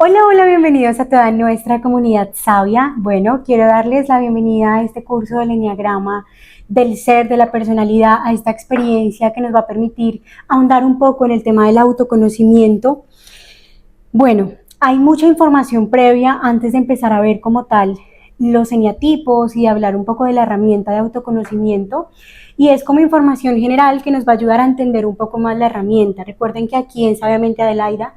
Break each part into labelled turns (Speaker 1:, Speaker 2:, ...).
Speaker 1: Hola, hola, bienvenidos a toda nuestra comunidad sabia. Bueno, quiero darles la bienvenida a este curso del Eneagrama del ser, de la personalidad, a esta experiencia que nos va a permitir ahondar un poco en el tema del autoconocimiento. Bueno, hay mucha información previa antes de empezar a ver como tal los eneatipos y hablar un poco de la herramienta de autoconocimiento. Y es como información general que nos va a ayudar a entender un poco más la herramienta. Recuerden que aquí en Sabiamente Adelaida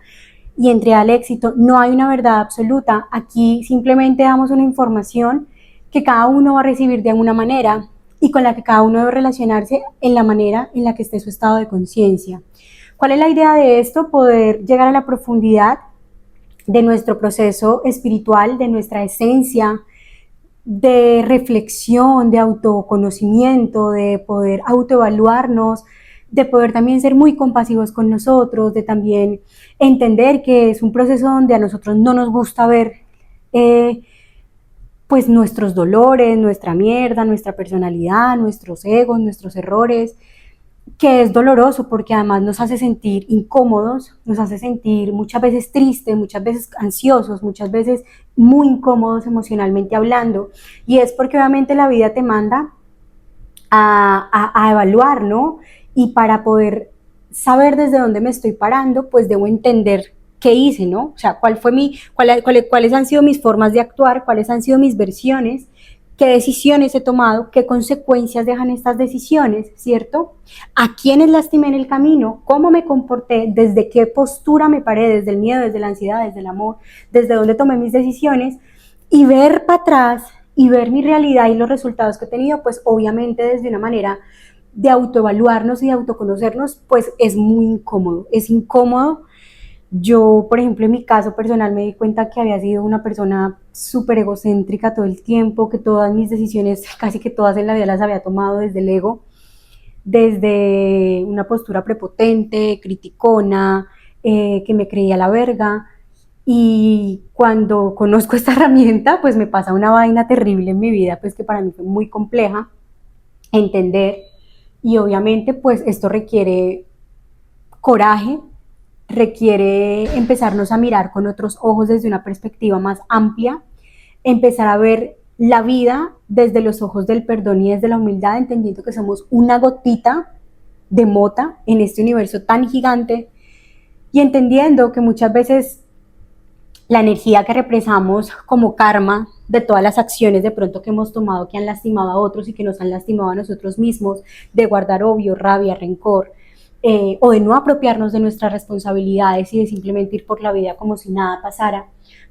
Speaker 1: y entre al éxito no hay una verdad absoluta. Aquí simplemente damos una información que cada uno va a recibir de alguna manera y con la que cada uno debe relacionarse en la manera en la que esté su estado de conciencia. ¿Cuál es la idea de esto? Poder llegar a la profundidad de nuestro proceso espiritual, de nuestra esencia, de reflexión, de autoconocimiento, de poder autoevaluarnos, de poder también ser muy compasivos con nosotros, de también entender que es un proceso donde a nosotros no nos gusta ver pues nuestros dolores, nuestra mierda, nuestra personalidad, nuestros egos, nuestros errores, que es doloroso porque además nos hace sentir incómodos, nos hace sentir muchas veces tristes, muchas veces ansiosos, muchas veces muy incómodos emocionalmente hablando, y es porque obviamente la vida te manda a evaluar, ¿no? Y para poder saber desde dónde me estoy parando, pues debo entender qué hice, ¿no? O sea, cuáles han sido mis formas de actuar, cuáles han sido mis versiones, qué decisiones he tomado, qué consecuencias dejan estas decisiones, ¿cierto? A quiénes lastimé en el camino, cómo me comporté, desde qué postura me paré, desde el miedo, desde la ansiedad, desde el amor, desde dónde tomé mis decisiones, y ver para atrás y ver mi realidad y los resultados que he tenido, pues obviamente desde una manera de autoevaluarnos y de autoconocernos, pues es muy incómodo, es incómodo. Yo, por ejemplo, en mi caso personal me di cuenta que había sido una persona súper egocéntrica todo el tiempo, que todas mis decisiones, casi que todas en la vida las había tomado desde el ego, desde una postura prepotente, criticona, que me creía la verga. Y cuando conozco esta herramienta, pues me pasa una vaina terrible en mi vida, pues que para mí fue muy compleja entender. Y obviamente, pues esto requiere coraje, requiere empezarnos a mirar con otros ojos desde una perspectiva más amplia, empezar a ver la vida desde los ojos del perdón y desde la humildad, entendiendo que somos una gotita de mota en este universo tan gigante y entendiendo que muchas veces la energía que represamos como karma de todas las acciones de pronto que hemos tomado que han lastimado a otros y que nos han lastimado a nosotros mismos, de guardar odio, rabia, rencor, o de no apropiarnos de nuestras responsabilidades y de simplemente ir por la vida como si nada pasara,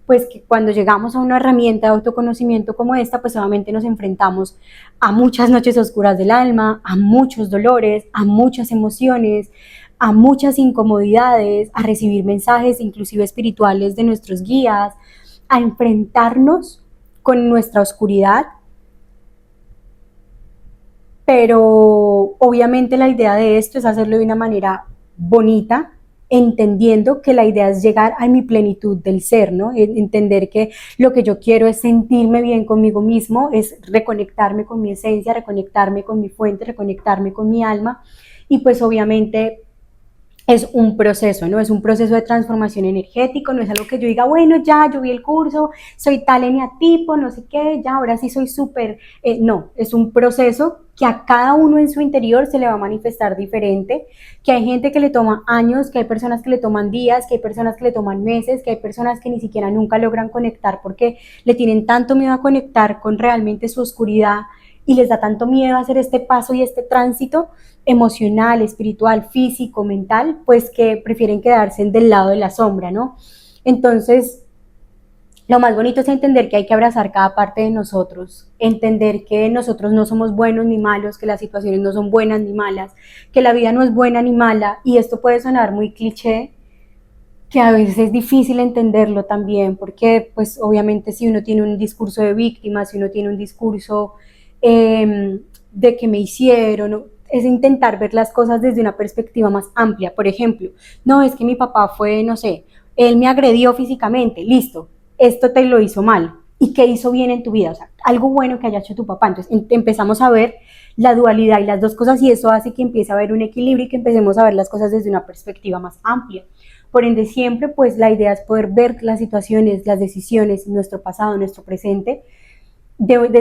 Speaker 1: pues que cuando llegamos a una herramienta de autoconocimiento como esta, pues obviamente nos enfrentamos a muchas noches oscuras del alma, a muchos dolores, a muchas emociones, a muchas incomodidades, a recibir mensajes inclusive espirituales de nuestros guías, a enfrentarnos con nuestra oscuridad, pero obviamente la idea de esto es hacerlo de una manera bonita, entendiendo que la idea es llegar a mi plenitud del ser, ¿no? Entender que lo que yo quiero es sentirme bien conmigo mismo, es reconectarme con mi esencia, reconectarme con mi fuente, reconectarme con mi alma, y pues obviamente es un proceso, ¿no? Es un proceso de transformación energético, no es algo que yo diga, bueno, ya, yo vi el curso, soy tal eneatipo, no sé qué, ya, ahora sí soy súper, no, es un proceso que a cada uno en su interior se le va a manifestar diferente, que hay gente que le toma años, que hay personas que le toman días, que hay personas que le toman meses, que hay personas que ni siquiera nunca logran conectar porque le tienen tanto miedo a conectar con realmente su oscuridad y les da tanto miedo hacer este paso y este tránsito emocional, espiritual, físico, mental, pues que prefieren quedarse del lado de la sombra, ¿no? Entonces, lo más bonito es entender que hay que abrazar cada parte de nosotros, entender que nosotros no somos buenos ni malos, que las situaciones no son buenas ni malas, que la vida no es buena ni mala, y esto puede sonar muy cliché, que a veces es difícil entenderlo también, porque pues obviamente si uno tiene un discurso de víctima, si uno tiene un discurso de que me hicieron, ¿no? Es intentar ver las cosas desde una perspectiva más amplia. Por ejemplo, no, es que mi papá fue, no sé, él me agredió físicamente, listo, esto te lo hizo mal. ¿Y qué hizo bien en tu vida? O sea, algo bueno que haya hecho tu papá. Entonces empezamos a ver la dualidad y las dos cosas y eso hace que empiece a haber un equilibrio y que empecemos a ver las cosas desde una perspectiva más amplia. Por ende, siempre pues la idea es poder ver las situaciones, las decisiones, nuestro pasado, nuestro presente,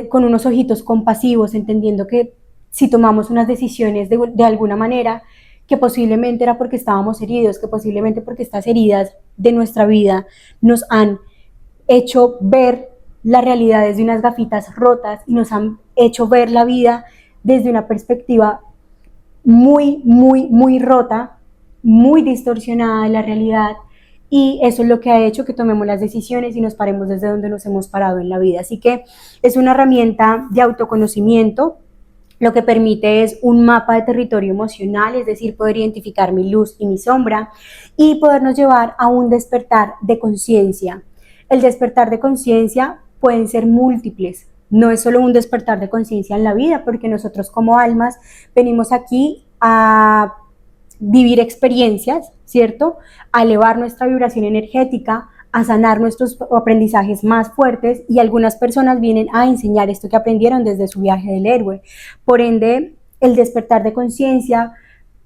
Speaker 1: con unos ojitos compasivos, entendiendo que si tomamos unas decisiones de alguna manera, que posiblemente era porque estábamos heridos, que posiblemente porque estas heridas de nuestra vida nos han hecho ver la realidad desde unas gafitas rotas y nos han hecho ver la vida desde una perspectiva muy rota, muy distorsionada de la realidad, y eso es lo que ha hecho que tomemos las decisiones y nos paremos desde donde nos hemos parado en la vida. Así que es una herramienta de autoconocimiento. Lo que permite es un mapa de territorio emocional, es decir, poder identificar mi luz y mi sombra y podernos llevar a un despertar de conciencia. El despertar de conciencia pueden ser múltiples, no es solo un despertar de conciencia en la vida, porque nosotros como almas venimos aquí a vivir experiencias, ¿cierto? A elevar nuestra vibración energética, a sanar nuestros aprendizajes más fuertes, y algunas personas vienen a enseñar esto que aprendieron desde su viaje del héroe. Por ende, el despertar de conciencia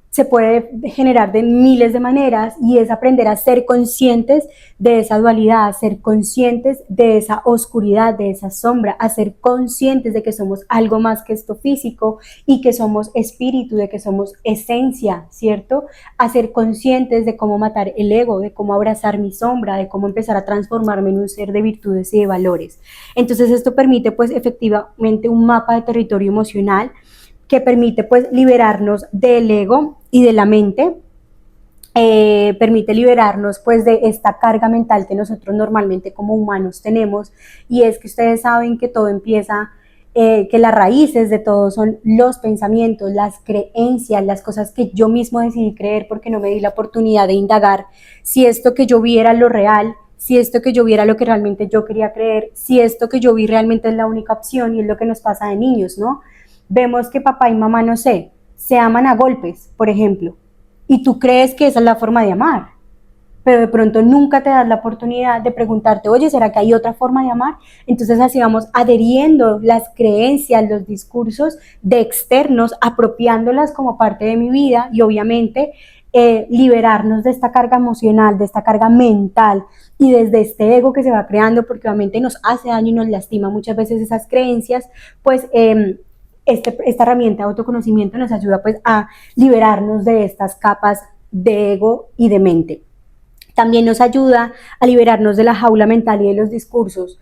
Speaker 1: se puede generar de miles de maneras, y es aprender a ser conscientes de esa dualidad, a ser conscientes de esa oscuridad, de esa sombra, a ser conscientes de que somos algo más que esto físico y que somos espíritu, de que somos esencia, ¿cierto? A ser conscientes de cómo matar el ego, de cómo abrazar mi sombra, de cómo empezar a transformarme en un ser de virtudes y de valores. Entonces esto permite pues efectivamente un mapa de territorio emocional que permite pues liberarnos del ego y de la mente, permite liberarnos pues de esta carga mental que nosotros normalmente como humanos tenemos, y es que ustedes saben que todo empieza, que las raíces de todo son los pensamientos, las creencias, las cosas que yo mismo decidí creer porque no me di la oportunidad de indagar si esto que yo vi era lo real, si esto que yo vi era lo que realmente yo quería creer, si esto que yo vi realmente es la única opción. Y es lo que nos pasa de niños, ¿no? Vemos que papá y mamá, no sé, se aman a golpes, por ejemplo, y tú crees que esa es la forma de amar, pero de pronto nunca te das la oportunidad de preguntarte, oye, ¿será que hay otra forma de amar? Entonces así vamos adheriendo las creencias, los discursos de externos, apropiándolas como parte de mi vida, y obviamente liberarnos de esta carga emocional, de esta carga mental, y desde este ego que se va creando, porque obviamente nos hace daño y nos lastima muchas veces esas creencias, pues esta herramienta de autoconocimiento nos ayuda pues a liberarnos de estas capas de ego y de mente. También nos ayuda a liberarnos de la jaula mental y de los discursos.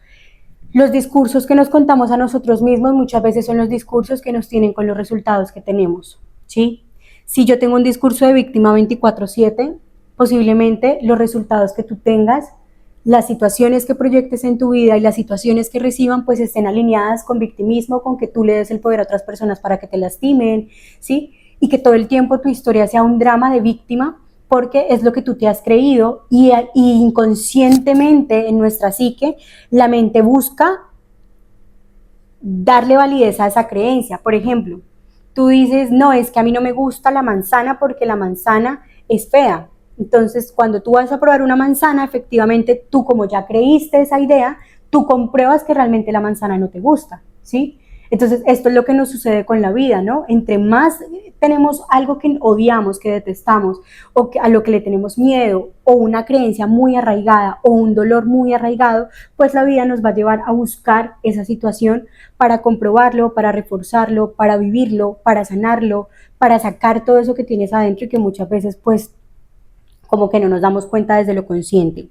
Speaker 1: Los discursos que nos contamos a nosotros mismos muchas veces son los discursos que nos tienen con los resultados que tenemos, ¿sí? Si yo tengo un discurso de víctima 24/7, posiblemente los resultados que tú tengas, las situaciones que proyectes en tu vida y las situaciones que reciban pues estén alineadas con victimismo, con que tú le des el poder a otras personas para que te lastimen, ¿sí? Y que todo el tiempo tu historia sea un drama de víctima, porque es lo que tú te has creído, y inconscientemente en nuestra psique la mente busca darle validez a esa creencia. Por ejemplo, tú dices, no, es que a mí no me gusta la manzana porque la manzana es fea. Entonces, cuando tú vas a probar una manzana, efectivamente, tú como ya creíste esa idea, tú compruebas que realmente la manzana no te gusta, ¿sí? Entonces, esto es lo que nos sucede con la vida, ¿no? Entre más tenemos algo que odiamos, que detestamos, o a lo que le tenemos miedo, o una creencia muy arraigada, o un dolor muy arraigado, pues la vida nos va a llevar a buscar esa situación para comprobarlo, para reforzarlo, para vivirlo, para sanarlo, para sacar todo eso que tienes adentro y que muchas veces pues como que no nos damos cuenta desde lo consciente.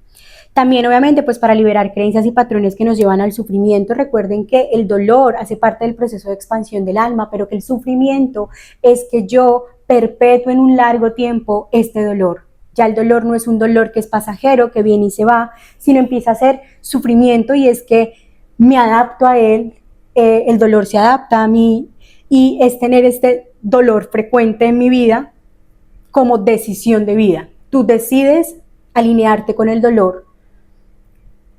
Speaker 1: También obviamente pues para liberar creencias y patrones que nos llevan al sufrimiento. Recuerden que el dolor hace parte del proceso de expansión del alma, pero que el sufrimiento es que yo perpetúe en un largo tiempo este dolor. Ya el dolor no es un dolor que es pasajero, que viene y se va, sino empieza a ser sufrimiento, y es que me adapto a él, el dolor se adapta a mí, y es tener este dolor frecuente en mi vida como decisión de vida. Tú decides alinearte con el dolor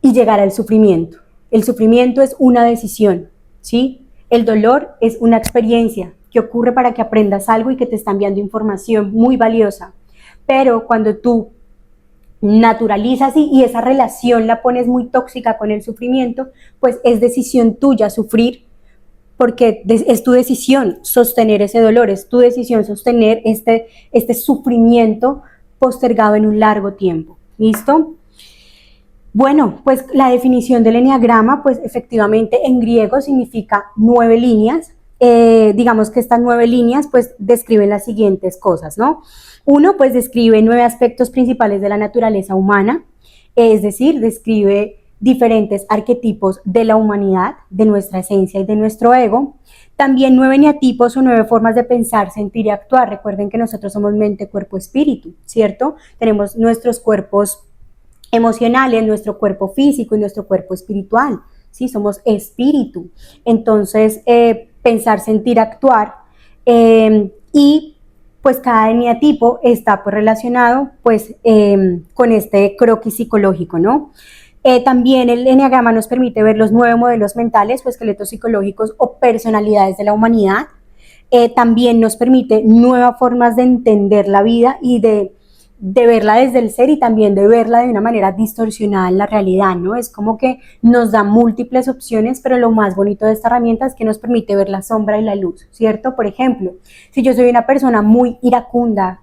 Speaker 1: y llegar al sufrimiento. El sufrimiento es una decisión, ¿sí? El dolor es una experiencia que ocurre para que aprendas algo y que te está enviando información muy valiosa. Pero cuando tú naturalizas y esa relación la pones muy tóxica con el sufrimiento, pues es decisión tuya sufrir, porque es tu decisión sostener ese dolor, es tu decisión sostener este sufrimiento postergado en un largo tiempo. ¿Listo? Bueno, pues la definición del eneagrama, pues efectivamente en griego significa 9 líneas. Digamos que estas 9 líneas pues describen las siguientes cosas, ¿no? Uno, pues describe 9 aspectos principales de la naturaleza humana, es decir, describe diferentes arquetipos de la humanidad, de nuestra esencia y de nuestro ego. También 9 eneatipos o 9 formas de pensar, sentir y actuar. Recuerden que nosotros somos mente, cuerpo, espíritu, ¿cierto? Tenemos nuestros cuerpos emocionales, nuestro cuerpo físico y nuestro cuerpo espiritual, ¿sí? Somos espíritu. Entonces, pensar, sentir, actuar, y pues cada eneatipo está pues relacionado pues con este croquis psicológico, ¿no? También el eneagrama nos permite ver los 9 modelos mentales o esqueletos psicológicos o personalidades de la humanidad. También nos permite nuevas formas de entender la vida y de verla desde el ser y también de verla de una manera distorsionada en la realidad, ¿no? Es como que nos da múltiples opciones, pero lo más bonito de esta herramienta es que nos permite ver la sombra y la luz, ¿cierto? Por ejemplo, si yo soy una persona muy iracunda,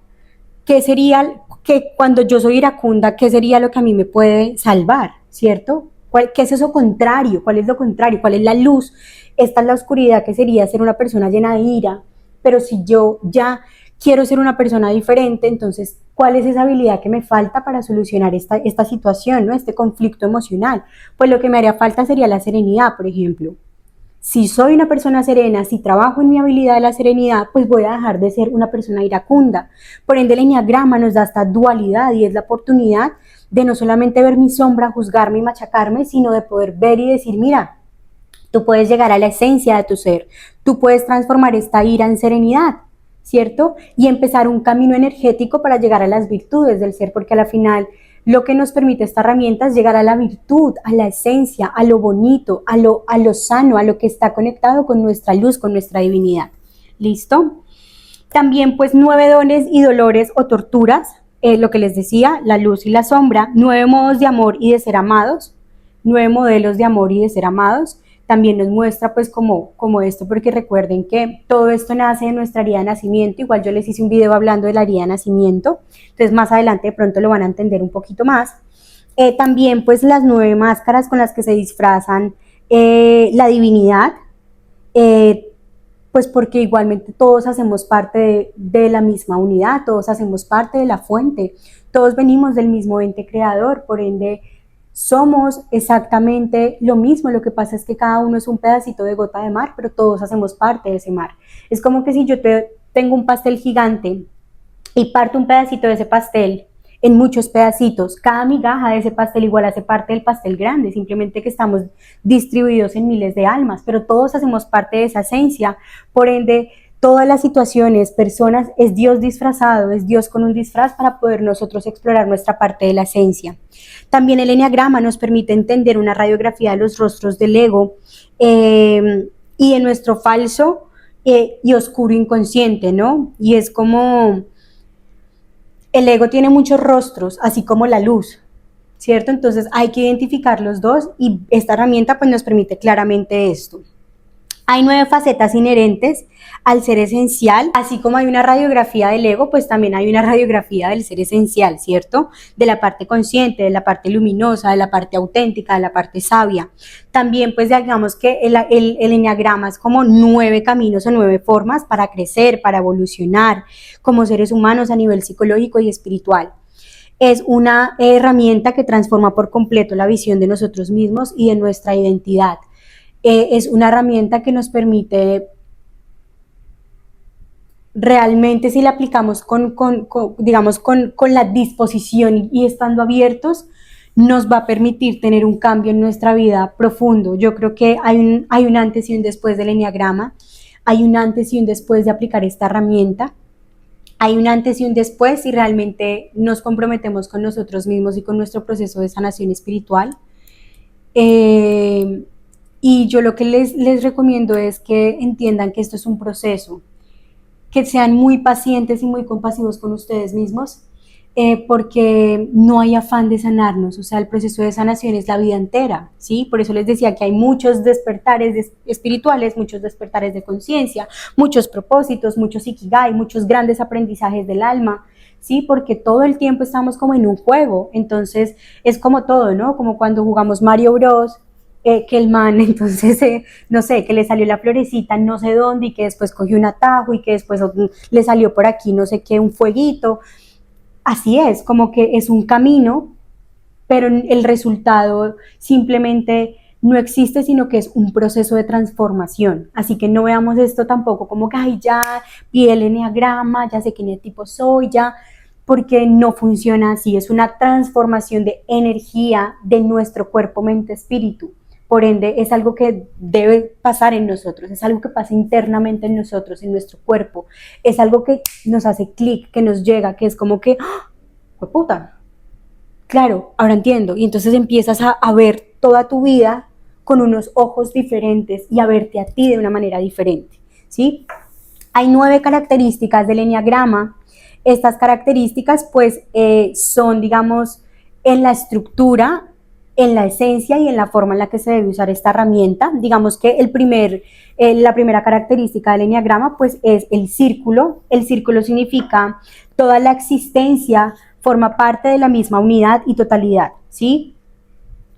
Speaker 1: ¿qué sería que cuando yo soy iracunda, qué sería lo que a mí me puede salvar, ¿cierto? ¿Qué es eso contrario? ¿Cuál es lo contrario? ¿Cuál es la luz? Esta es la oscuridad, que sería ser una persona llena de ira, pero si yo ya quiero ser una persona diferente, entonces, ¿cuál es esa habilidad que me falta para solucionar esta situación, ¿no? Este conflicto emocional? Pues lo que me haría falta sería la serenidad, por ejemplo. Si soy una persona serena, si trabajo en mi habilidad de la serenidad, pues voy a dejar de ser una persona iracunda. Por ende, el eneagrama nos da esta dualidad y es la oportunidad de no solamente ver mi sombra, juzgarme y machacarme, sino de poder ver y decir, mira, tú puedes llegar a la esencia de tu ser, tú puedes transformar esta ira en serenidad, ¿cierto? Y empezar un camino energético para llegar a las virtudes del ser, porque a la final lo que nos permite esta herramienta es llegar a la virtud, a la esencia, a lo bonito, a lo sano, a lo que está conectado con nuestra luz, con nuestra divinidad. ¿Listo? También pues 9 dones y dolores o torturas, lo que les decía, la luz y la sombra, 9 modos de amor y de ser amados, 9 modelos de amor y de ser amados. También nos muestra pues como esto, porque recuerden que todo esto nace de nuestra herida de nacimiento. Igual yo les hice un video hablando de la herida de nacimiento, entonces más adelante de pronto lo van a entender un poquito más. También pues las 9 máscaras con las que se disfrazan la divinidad, pues porque igualmente todos hacemos parte de la misma unidad, todos hacemos parte de la fuente, todos venimos del mismo ente creador, por ende somos exactamente lo mismo. Lo que pasa es que cada uno es un pedacito de gota de mar, pero todos hacemos parte de ese mar. Es como que si yo tengo un pastel gigante y parto un pedacito de ese pastel en muchos pedacitos, cada migaja de ese pastel igual hace parte del pastel grande, simplemente que estamos distribuidos en miles de almas, pero todos hacemos parte de esa esencia. Por ende, todas las situaciones, personas, es Dios disfrazado, es Dios con un disfraz para poder nosotros explorar nuestra parte de la esencia. También el eneagrama nos permite entender una radiografía de los rostros del ego y de nuestro falso y oscuro inconsciente, ¿no? Y es como el ego tiene muchos rostros, así como la luz, ¿cierto? Entonces hay que identificar los dos y esta herramienta pues nos permite claramente esto. Hay 9 facetas inherentes al ser esencial, así como hay una radiografía del ego, pues también hay una radiografía del ser esencial, ¿cierto? De la parte consciente, de la parte luminosa, de la parte auténtica, de la parte sabia. También pues digamos que el eneagrama es como 9 caminos o 9 formas para crecer, para evolucionar como seres humanos a nivel psicológico y espiritual. Es una herramienta que transforma por completo la visión de nosotros mismos y de nuestra identidad. Es una herramienta que nos permite realmente, si la aplicamos digamos, con la disposición y estando abiertos, nos va a permitir tener un cambio en nuestra vida profundo. Yo creo que hay un antes y un después del eneagrama, hay un antes y un después de aplicar esta herramienta, hay un antes y un después si realmente nos comprometemos con nosotros mismos y con nuestro proceso de sanación espiritual. Y yo lo que les recomiendo es que entiendan que esto es un proceso, que sean muy pacientes y muy compasivos con ustedes mismos, porque no hay afán de sanarnos. O sea, el proceso de sanación es la vida entera, ¿sí? Por eso les decía que hay muchos despertares espirituales, muchos despertares de conciencia, muchos propósitos, muchos ikigai, muchos grandes aprendizajes del alma, ¿sí? Porque todo el tiempo estamos como en un juego, entonces es como todo, ¿no? Como cuando jugamos Mario Bros, que el man entonces, no sé, que le salió la florecita no sé dónde y que después cogió un atajo y que después le salió por aquí no sé qué, un fueguito. Así es, como que es un camino, pero el resultado simplemente no existe, sino que es un proceso de transformación. Así que no veamos esto tampoco como que, ay, ya vi el enneagrama, ya sé qué tipo soy, ya, porque no funciona así. Es una transformación de energía de nuestro cuerpo, mente, espíritu. Por ende, es algo que debe pasar en nosotros, es algo que pasa internamente en nosotros, en nuestro cuerpo. Es algo que nos hace clic, que nos llega, que es como que, ¡oh, puta! Claro, ahora entiendo. Y entonces empiezas a ver toda tu vida con unos ojos diferentes y a verte a ti de una manera diferente, ¿sí? Hay 9 características del enneagrama. Estas características pues son, digamos, en la estructura, en la esencia y en la forma en la que se debe usar esta herramienta. Digamos que la primera característica del enneagrama pues es el círculo. El círculo significa toda la existencia forma parte de la misma unidad y totalidad, ¿sí?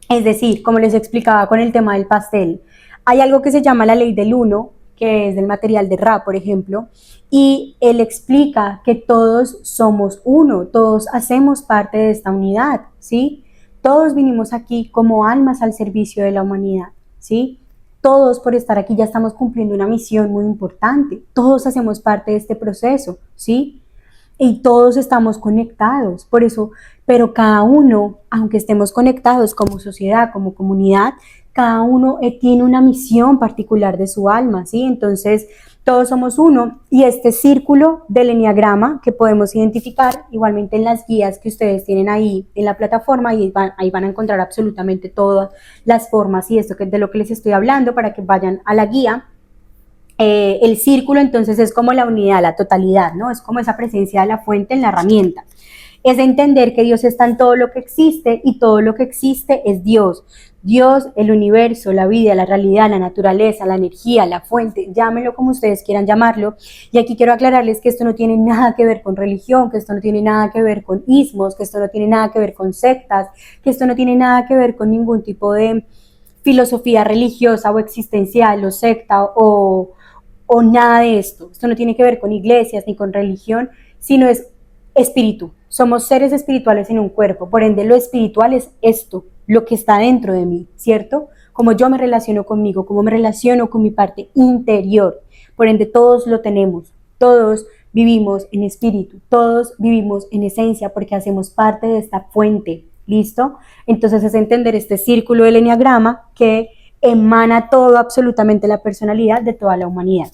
Speaker 1: Es decir, como les explicaba con el tema del pastel, hay algo que se llama la ley del uno, que es del material de Ra, por ejemplo, y él explica que todos somos uno, todos hacemos parte de esta unidad, ¿sí? Todos vinimos aquí como almas al servicio de la humanidad, ¿sí? Todos por estar aquí ya estamos cumpliendo una misión muy importante, todos hacemos parte de este proceso, ¿sí? Y todos estamos conectados, por eso, pero cada uno, aunque estemos conectados como sociedad, como comunidad, cada uno tiene una misión particular de su alma, ¿sí? Entonces, todos somos uno y este círculo del enneagrama que podemos identificar igualmente en las guías que ustedes tienen ahí en la plataforma y ahí van a encontrar absolutamente todas las formas y esto que de lo que les estoy hablando para que vayan a la guía. El círculo entonces es como la unidad, la totalidad, ¿no? Es como esa presencia de la fuente en la herramienta. Es entender que Dios está en todo lo que existe y todo lo que existe es Dios. Dios, el universo, la vida, la realidad, la naturaleza, la energía, la fuente, llámenlo como ustedes quieran llamarlo. Y aquí quiero aclararles que esto no tiene nada que ver con religión, que esto no tiene nada que ver con ismos, que esto no tiene nada que ver con sectas, que esto no tiene nada que ver con ningún tipo de filosofía religiosa o existencial o secta o nada de esto. Esto no tiene que ver con iglesias ni con religión, sino es espíritu. Somos seres espirituales en un cuerpo, por ende lo espiritual es esto, lo que está dentro de mí, ¿cierto? Como yo me relaciono conmigo, como me relaciono con mi parte interior. Por ende todos lo tenemos, todos vivimos en espíritu, todos vivimos en esencia porque hacemos parte de esta fuente, ¿listo? Entonces es entender este círculo del enneagrama que emana todo, absolutamente la personalidad de toda la humanidad.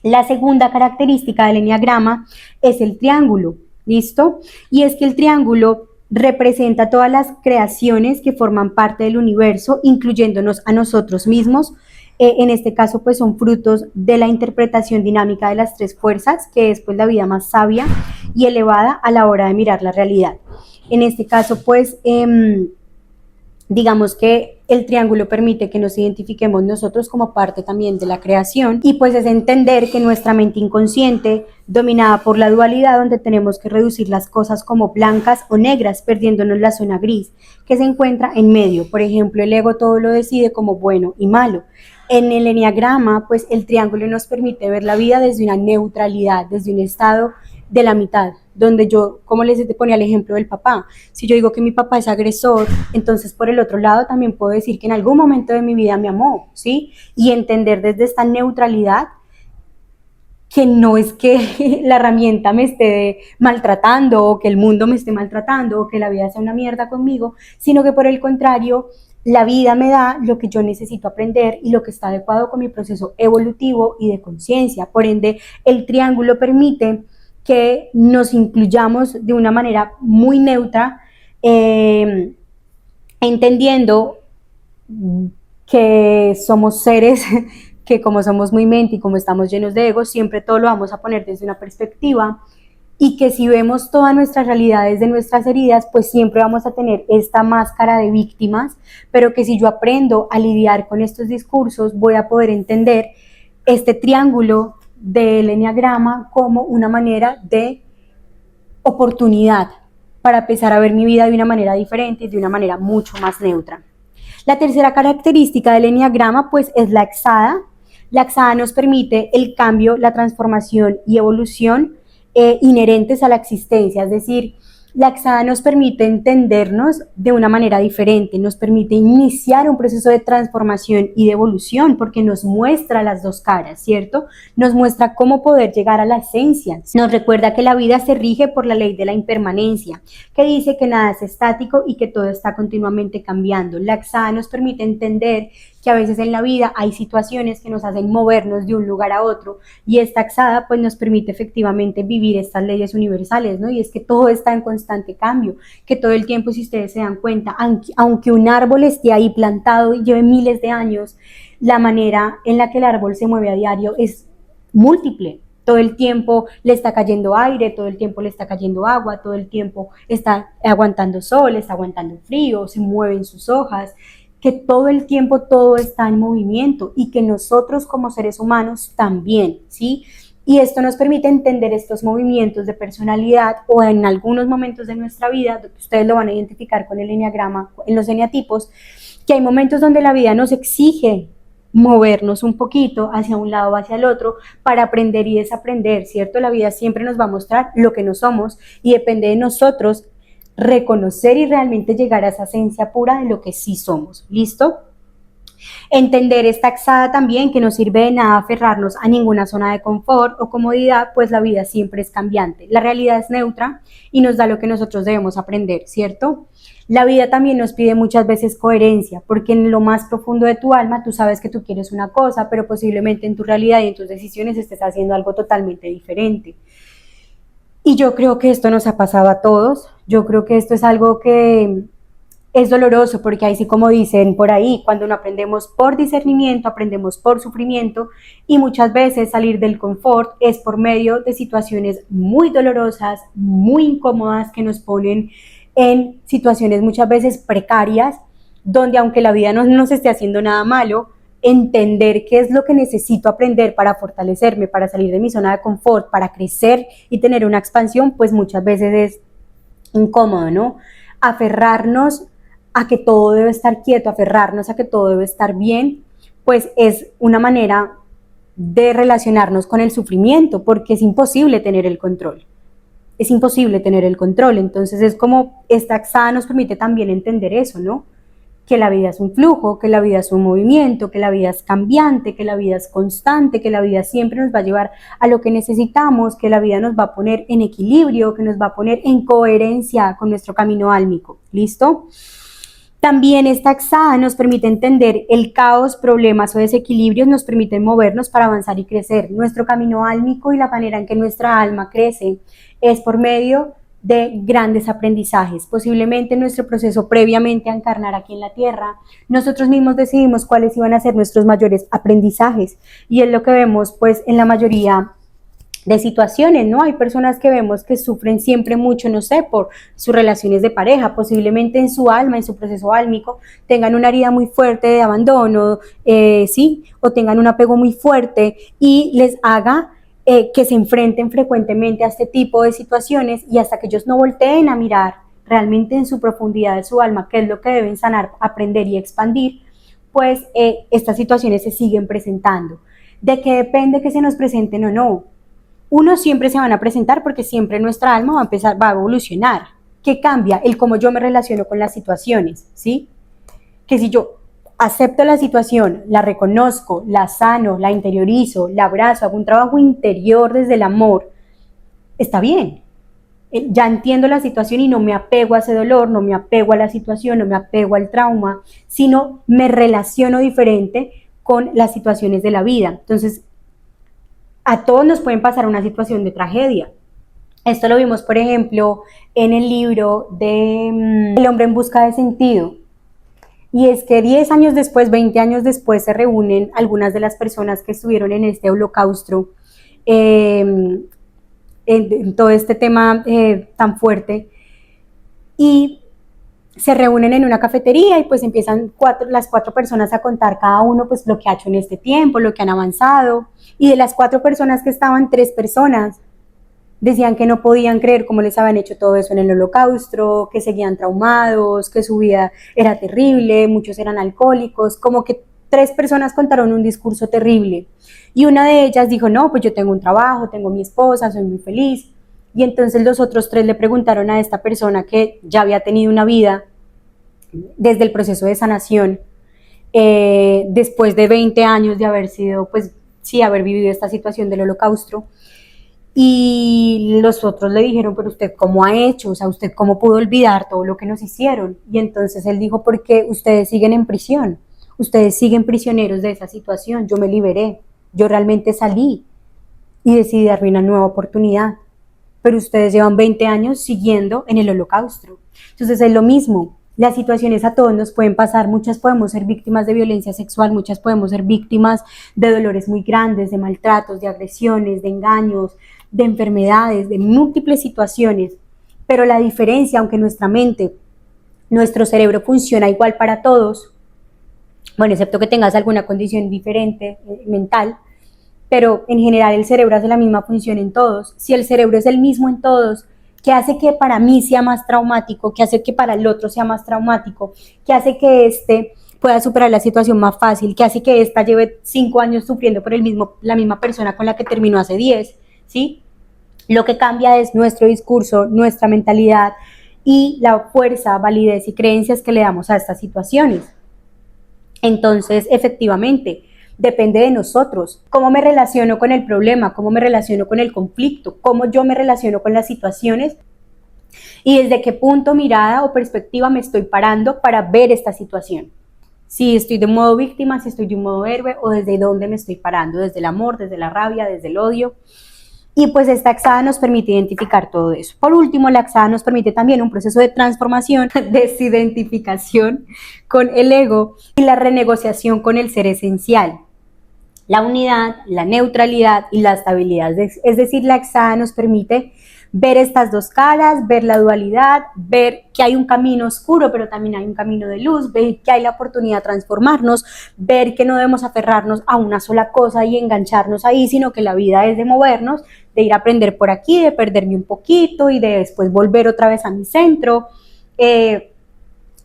Speaker 1: La segunda característica del enneagrama es el triángulo, ¿listo? Y es que el triángulo representa todas las creaciones que forman parte del universo, incluyéndonos a nosotros mismos. En este caso, pues son frutos de la interpretación dinámica de las tres fuerzas, que es pues la vida más sabia y elevada a la hora de mirar la realidad. En este caso, pues, digamos que el triángulo permite que nos identifiquemos nosotros como parte también de la creación y pues es entender que nuestra mente inconsciente, dominada por la dualidad donde tenemos que reducir las cosas como blancas o negras, perdiéndonos la zona gris que se encuentra en medio. Por ejemplo, el ego todo lo decide como bueno y malo. En el enneagrama, pues el triángulo nos permite ver la vida desde una neutralidad, desde un estado de la mitad, donde yo, como les ponía el ejemplo del papá, si yo digo que mi papá es agresor, entonces por el otro lado también puedo decir que en algún momento de mi vida me amó, ¿sí? Y entender desde esta neutralidad que no es que la herramienta me esté maltratando o que el mundo me esté maltratando o que la vida sea una mierda conmigo, sino que por el contrario, la vida me da lo que yo necesito aprender y lo que está adecuado con mi proceso evolutivo y de conciencia. Por ende, el triángulo permite que nos incluyamos de una manera muy neutra, entendiendo que somos seres que como somos muy mente y como estamos llenos de ego, siempre todo lo vamos a poner desde una perspectiva y que si vemos todas nuestras realidades de nuestras heridas, pues siempre vamos a tener esta máscara de víctimas, pero que si yo aprendo a lidiar con estos discursos, voy a poder entender este triángulo del enneagrama como una manera de oportunidad para empezar a ver mi vida de una manera diferente y de una manera mucho más neutra. La tercera característica del eneagrama pues es la hexada. La hexada nos permite el cambio, la transformación y evolución inherentes a la existencia, es decir, la hexada nos permite entendernos de una manera diferente, nos permite iniciar un proceso de transformación y de evolución porque nos muestra las dos caras, ¿cierto? Nos muestra cómo poder llegar a la esencia. Nos recuerda que la vida se rige por la ley de la impermanencia, que dice que nada es estático y que todo está continuamente cambiando. La hexada nos permite entender que a veces en la vida hay situaciones que nos hacen movernos de un lugar a otro y esta hexada pues nos permite efectivamente vivir estas leyes universales, ¿no? Y es que todo está en constante cambio, que todo el tiempo, si ustedes se dan cuenta, aunque un árbol esté ahí plantado y lleve miles de años, la manera en la que el árbol se mueve a diario es múltiple. Todo el tiempo le está cayendo aire, todo el tiempo le está cayendo agua, todo el tiempo está aguantando sol, está aguantando frío, se mueven sus hojas, que todo el tiempo todo está en movimiento y que nosotros como seres humanos también, ¿sí? Y esto nos permite entender estos movimientos de personalidad o en algunos momentos de nuestra vida, ustedes lo van a identificar con el eneagrama, en los eneatipos, que hay momentos donde la vida nos exige movernos un poquito hacia un lado o hacia el otro para aprender y desaprender, ¿cierto? La vida siempre nos va a mostrar lo que no somos y depende de nosotros reconocer y realmente llegar a esa esencia pura de lo que sí somos, ¿listo? Entender esta hexada también que no sirve de nada aferrarnos a ninguna zona de confort o comodidad, pues la vida siempre es cambiante. La realidad es neutra y nos da lo que nosotros debemos aprender, ¿cierto? La vida también nos pide muchas veces coherencia, porque en lo más profundo de tu alma tú sabes que tú quieres una cosa, pero posiblemente en tu realidad y en tus decisiones estés haciendo algo totalmente diferente. Y yo creo que esto nos ha pasado a todos, yo creo que esto es algo que es doloroso porque ahí sí como dicen por ahí, cuando no aprendemos por discernimiento, aprendemos por sufrimiento y muchas veces salir del confort es por medio de situaciones muy dolorosas, muy incómodas que nos ponen en situaciones muchas veces precarias, donde aunque la vida no nos esté haciendo nada malo, entender qué es lo que necesito aprender para fortalecerme, para salir de mi zona de confort, para crecer y tener una expansión, pues muchas veces es incómodo, ¿no? Aferrarnos a que todo debe estar quieto, aferrarnos a que todo debe estar bien, pues es una manera de relacionarnos con el sufrimiento, porque es imposible tener el control. Es imposible tener el control, entonces es como esta hexada nos permite también entender eso, ¿no? Que la vida es un flujo, que la vida es un movimiento, que la vida es cambiante, que la vida es constante, que la vida siempre nos va a llevar a lo que necesitamos, que la vida nos va a poner en equilibrio, que nos va a poner en coherencia con nuestro camino álmico. ¿Listo? También esta hexada nos permite entender el caos, problemas o desequilibrios, nos permiten movernos para avanzar y crecer. Nuestro camino álmico y la manera en que nuestra alma crece es por medio de grandes aprendizajes. Posiblemente en nuestro proceso previamente a encarnar aquí en la Tierra, nosotros mismos decidimos cuáles iban a ser nuestros mayores aprendizajes y es lo que vemos pues en la mayoría de situaciones, ¿no? Hay personas que vemos que sufren siempre mucho, no sé, por sus relaciones de pareja, posiblemente en su alma, en su proceso álmico, tengan una herida muy fuerte de abandono, ¿sí? O tengan un apego muy fuerte y les haga que se enfrenten frecuentemente a este tipo de situaciones y hasta que ellos no volteen a mirar realmente en su profundidad de su alma qué es lo que deben sanar, aprender y expandir, pues estas situaciones se siguen presentando. ¿De qué depende que se nos presenten o no? Uno, siempre se van a presentar porque siempre nuestra alma va a evolucionar. ¿Qué cambia? El cómo yo me relaciono con las situaciones, ¿sí? Que si yo acepto la situación, la reconozco, la sano, la interiorizo, la abrazo, hago un trabajo interior desde el amor, está bien. Ya entiendo la situación y no me apego a ese dolor, no me apego a la situación, no me apego al trauma, sino me relaciono diferente con las situaciones de la vida. Entonces, a todos nos pueden pasar una situación de tragedia. Esto lo vimos, por ejemplo, en el libro de El hombre en busca de sentido. Y es que 10 años después, 20 años después, se reúnen algunas de las personas que estuvieron en este holocausto, en todo este tema tan fuerte, y se reúnen en una cafetería y pues empiezan las cuatro personas a contar cada uno pues lo que ha hecho en este tiempo, lo que han avanzado, y de las 4 personas que estaban, 3 personas Decían que no podían creer cómo les habían hecho todo eso en el Holocausto, que seguían traumados, que su vida era terrible, muchos eran alcohólicos, como que 3 personas contaron un discurso terrible. Y una de ellas dijo, no, pues yo tengo un trabajo, tengo mi esposa, soy muy feliz. Y entonces los otros 3 le preguntaron a esta persona que ya había tenido una vida desde el proceso de sanación, después de 20 años de haber sido, pues sí, haber vivido esta situación del Holocausto. Y los otros le dijeron, pero usted cómo ha hecho, o sea, usted cómo pudo olvidar todo lo que nos hicieron. Y entonces él dijo, porque ustedes siguen en prisión, ustedes siguen prisioneros de esa situación, yo me liberé, yo realmente salí y decidí darme una nueva oportunidad, pero ustedes llevan 20 años siguiendo en el Holocausto. Entonces es lo mismo, las situaciones a todos nos pueden pasar, muchas podemos ser víctimas de violencia sexual, muchas podemos ser víctimas de dolores muy grandes, de maltratos, de agresiones, de engaños, de enfermedades, de múltiples situaciones, pero la diferencia, aunque nuestra mente, nuestro cerebro funciona igual para todos, bueno, excepto que tengas alguna condición diferente mental, pero en general el cerebro hace la misma función en todos. Si el cerebro es el mismo en todos, ¿qué hace que para mí sea más traumático? ¿Qué hace que para el otro sea más traumático? ¿Qué hace que este pueda superar la situación más fácil? ¿Qué hace que esta lleve 5 años sufriendo por la misma persona con la que terminó hace 10? ¿Sí? Lo que cambia es nuestro discurso, nuestra mentalidad y la fuerza, validez y creencias que le damos a estas situaciones. Entonces, efectivamente, depende de nosotros, cómo me relaciono con el problema, cómo me relaciono con el conflicto, cómo yo me relaciono con las situaciones y desde qué punto, mirada o perspectiva me estoy parando para ver esta situación. Si estoy de modo víctima, si estoy de modo héroe o desde dónde me estoy parando, desde el amor, desde la rabia, desde el odio. Y pues esta axada nos permite identificar todo eso. Por último, la axada nos permite también un proceso de transformación, desidentificación con el ego y la renegociación con el ser esencial. La unidad, la neutralidad y la estabilidad. Es decir, la axada nos permite ver estas dos caras, ver la dualidad, ver que hay un camino oscuro, pero también hay un camino de luz, ver que hay la oportunidad de transformarnos, ver que no debemos aferrarnos a una sola cosa y engancharnos ahí, sino que la vida es de movernos, de ir a aprender por aquí, de perderme un poquito y de después volver otra vez a mi centro,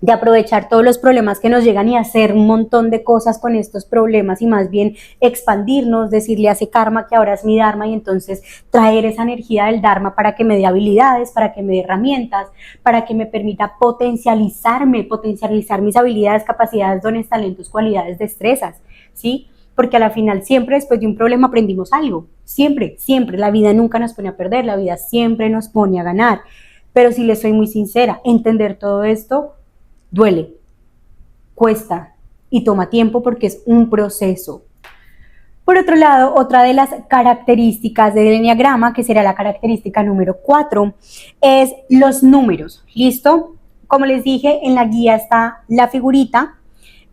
Speaker 1: de aprovechar todos los problemas que nos llegan y hacer un montón de cosas con estos problemas y más bien expandirnos, decirle a ese karma que ahora es mi dharma y entonces traer esa energía del dharma para que me dé habilidades, para que me dé herramientas, para que me permita potencializarme, potencializar mis habilidades, capacidades, dones, talentos, cualidades, destrezas, ¿sí? Porque a la final siempre después de un problema aprendimos algo, siempre, siempre, la vida nunca nos pone a perder, la vida siempre nos pone a ganar, pero si les soy muy sincera, entender todo esto duele, cuesta y toma tiempo porque es un proceso. Por otro lado, otra de las características del enneagrama, que será la característica número 4, es los números. ¿Listo? Como les dije, en la guía está la figurita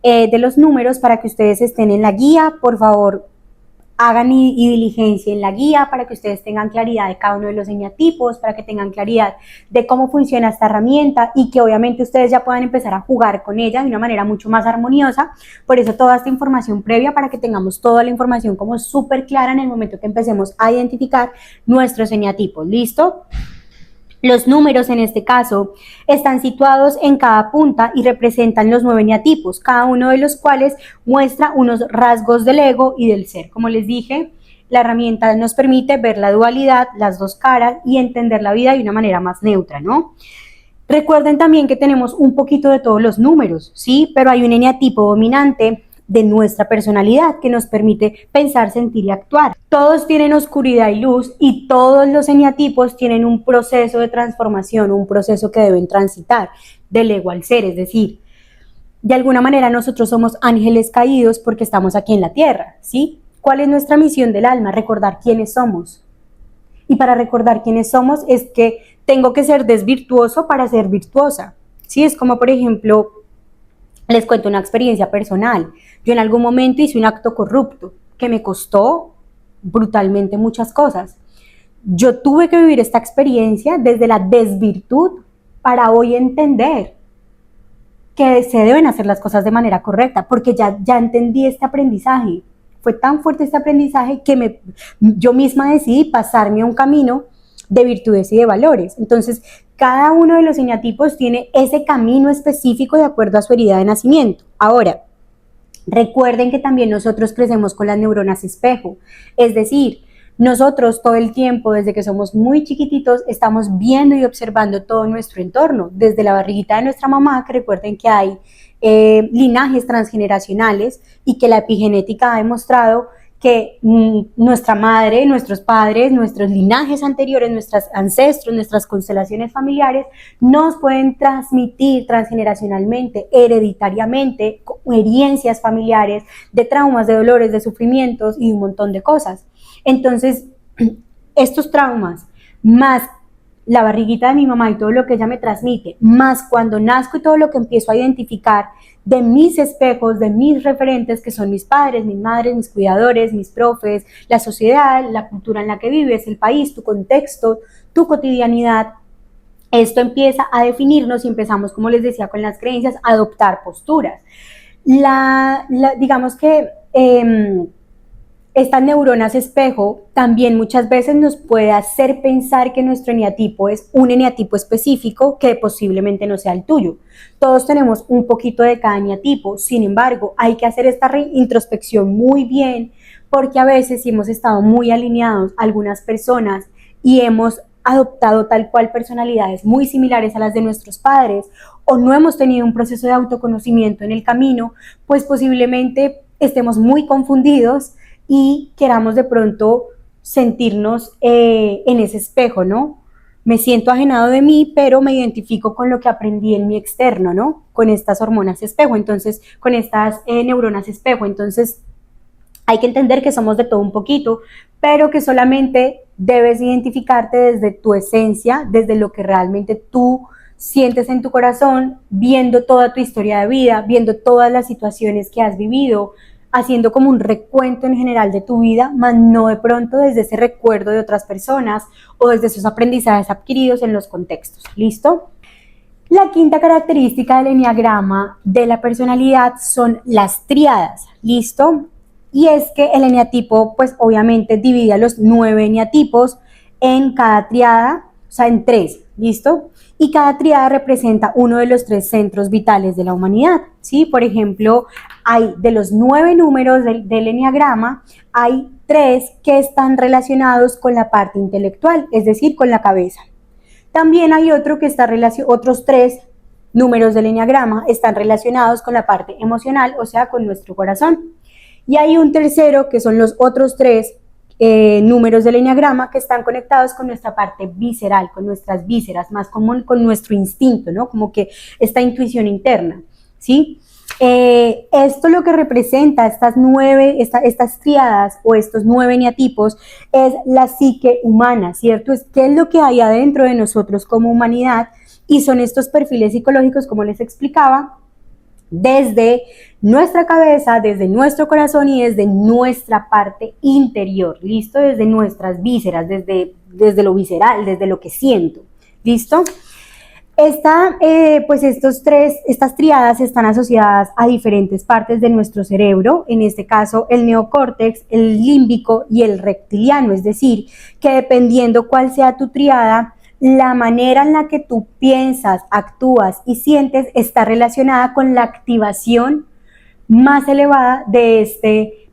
Speaker 1: de los números para que ustedes estén en la guía. Por favor, hagan y diligencia en la guía para que ustedes tengan claridad de cada uno de los eneatipos, para que tengan claridad de cómo funciona esta herramienta y que obviamente ustedes ya puedan empezar a jugar con ella de una manera mucho más armoniosa. Por eso toda esta información previa para que tengamos toda la información como súper clara en el momento que empecemos a identificar nuestros eneatipos. ¿Listo? Los números en este caso están situados en cada punta y representan los 9 eneatipos, cada uno de los cuales muestra unos rasgos del ego y del ser. Como les dije, la herramienta nos permite ver la dualidad, las dos caras y entender la vida de una manera más neutra, ¿no? Recuerden también que tenemos un poquito de todos los números, ¿sí? Pero hay un eneatipo dominante de nuestra personalidad que nos permite pensar, sentir y actuar. Todos tienen oscuridad y luz y todos los eneatipos tienen un proceso de transformación, un proceso que deben transitar del ego al ser, es decir, de alguna manera nosotros somos ángeles caídos porque estamos aquí en la tierra, ¿sí? ¿Cuál es nuestra misión del alma? Recordar quiénes somos. Y para recordar quiénes somos es que tengo que ser desvirtuoso para ser virtuosa, ¿sí? Es como, por ejemplo, les cuento una experiencia personal. Yo en algún momento hice un acto corrupto que me costó brutalmente muchas cosas. Yo tuve que vivir esta experiencia desde la desvirtud para hoy entender que se deben hacer las cosas de manera correcta, porque ya entendí este aprendizaje. Fue tan fuerte este aprendizaje que yo misma decidí pasarme a un camino de virtudes y de valores. Entonces, cada uno de los eneatipos tiene ese camino específico de acuerdo a su herida de nacimiento. Ahora, recuerden que también nosotros crecemos con las neuronas espejo, es decir, nosotros todo el tiempo, desde que somos muy chiquititos, estamos viendo y observando todo nuestro entorno, desde la barriguita de nuestra mamá, que recuerden que hay linajes transgeneracionales y que la epigenética ha demostrado que nuestra madre, nuestros padres, nuestros linajes anteriores, nuestros ancestros, nuestras constelaciones familiares nos pueden transmitir transgeneracionalmente, hereditariamente, herencias familiares, de traumas, de dolores, de sufrimientos y un montón de cosas. Entonces, estos traumas, más la barriguita de mi mamá y todo lo que ella me transmite, más cuando nazco y todo lo que empiezo a identificar de mis espejos, de mis referentes, que son mis padres, mis madres, mis cuidadores, mis profes, la sociedad, la cultura en la que vives, el país, tu contexto, tu cotidianidad, esto empieza a definirnos y empezamos, como les decía, con las creencias, a adoptar posturas. Digamos que estas neuronas espejo también muchas veces nos puede hacer pensar que nuestro eneatipo es un eneatipo específico que posiblemente no sea el tuyo. Todos tenemos un poquito de cada eneatipo, sin embargo, hay que hacer esta introspección muy bien, porque a veces si hemos estado muy alineados algunas personas y hemos adoptado tal cual personalidades muy similares a las de nuestros padres, o no hemos tenido un proceso de autoconocimiento en el camino, pues posiblemente estemos muy confundidos y queramos de pronto sentirnos en ese espejo, ¿no? Me siento ajenado de mí, pero me identifico con lo que aprendí en mi externo, ¿no? Con estas hormonas espejo, entonces, con estas neuronas espejo. Entonces, hay que entender que somos de todo un poquito, pero que solamente debes identificarte desde tu esencia, desde lo que realmente tú sientes en tu corazón, viendo toda tu historia de vida, viendo todas las situaciones que has vivido, haciendo como un recuento en general de tu vida, más no de pronto desde ese recuerdo de otras personas o desde esos aprendizajes adquiridos en los contextos. ¿Listo? La quinta característica del eneagrama de la personalidad son las tríadas. ¿Listo? Y es que el eneatipo, pues obviamente divide a los 9 eneatipos en cada triada, o sea, en 3, ¿listo? Y cada triada representa uno de los 3 centros vitales de la humanidad, ¿sí? Por ejemplo, hay de los 9 números del eneagrama, hay 3 que están relacionados con la parte intelectual, es decir, con la cabeza. También hay otro que está otros 3 números del eneagrama están relacionados con la parte emocional, o sea, con nuestro corazón. Y hay un tercero que son los otros 3 números del eneagrama que están conectados con nuestra parte visceral, con nuestras vísceras, más común con nuestro instinto, ¿no? Como que esta intuición interna, ¿sí? Esto lo que representa estas triadas o estos 9 eneatipos es la psique humana, ¿cierto? Es qué es lo que hay adentro de nosotros como humanidad y son estos perfiles psicológicos, como les explicaba, desde nuestra cabeza, desde nuestro corazón y desde nuestra parte interior, ¿listo? Desde nuestras vísceras, desde lo visceral, desde lo que siento, ¿listo? Pues estas triadas están asociadas a diferentes partes de nuestro cerebro, en este caso el neocórtex, el límbico y el reptiliano, es decir, que dependiendo cuál sea tu triada, la manera en la que tú piensas, actúas y sientes está relacionada con la activación más elevada de esta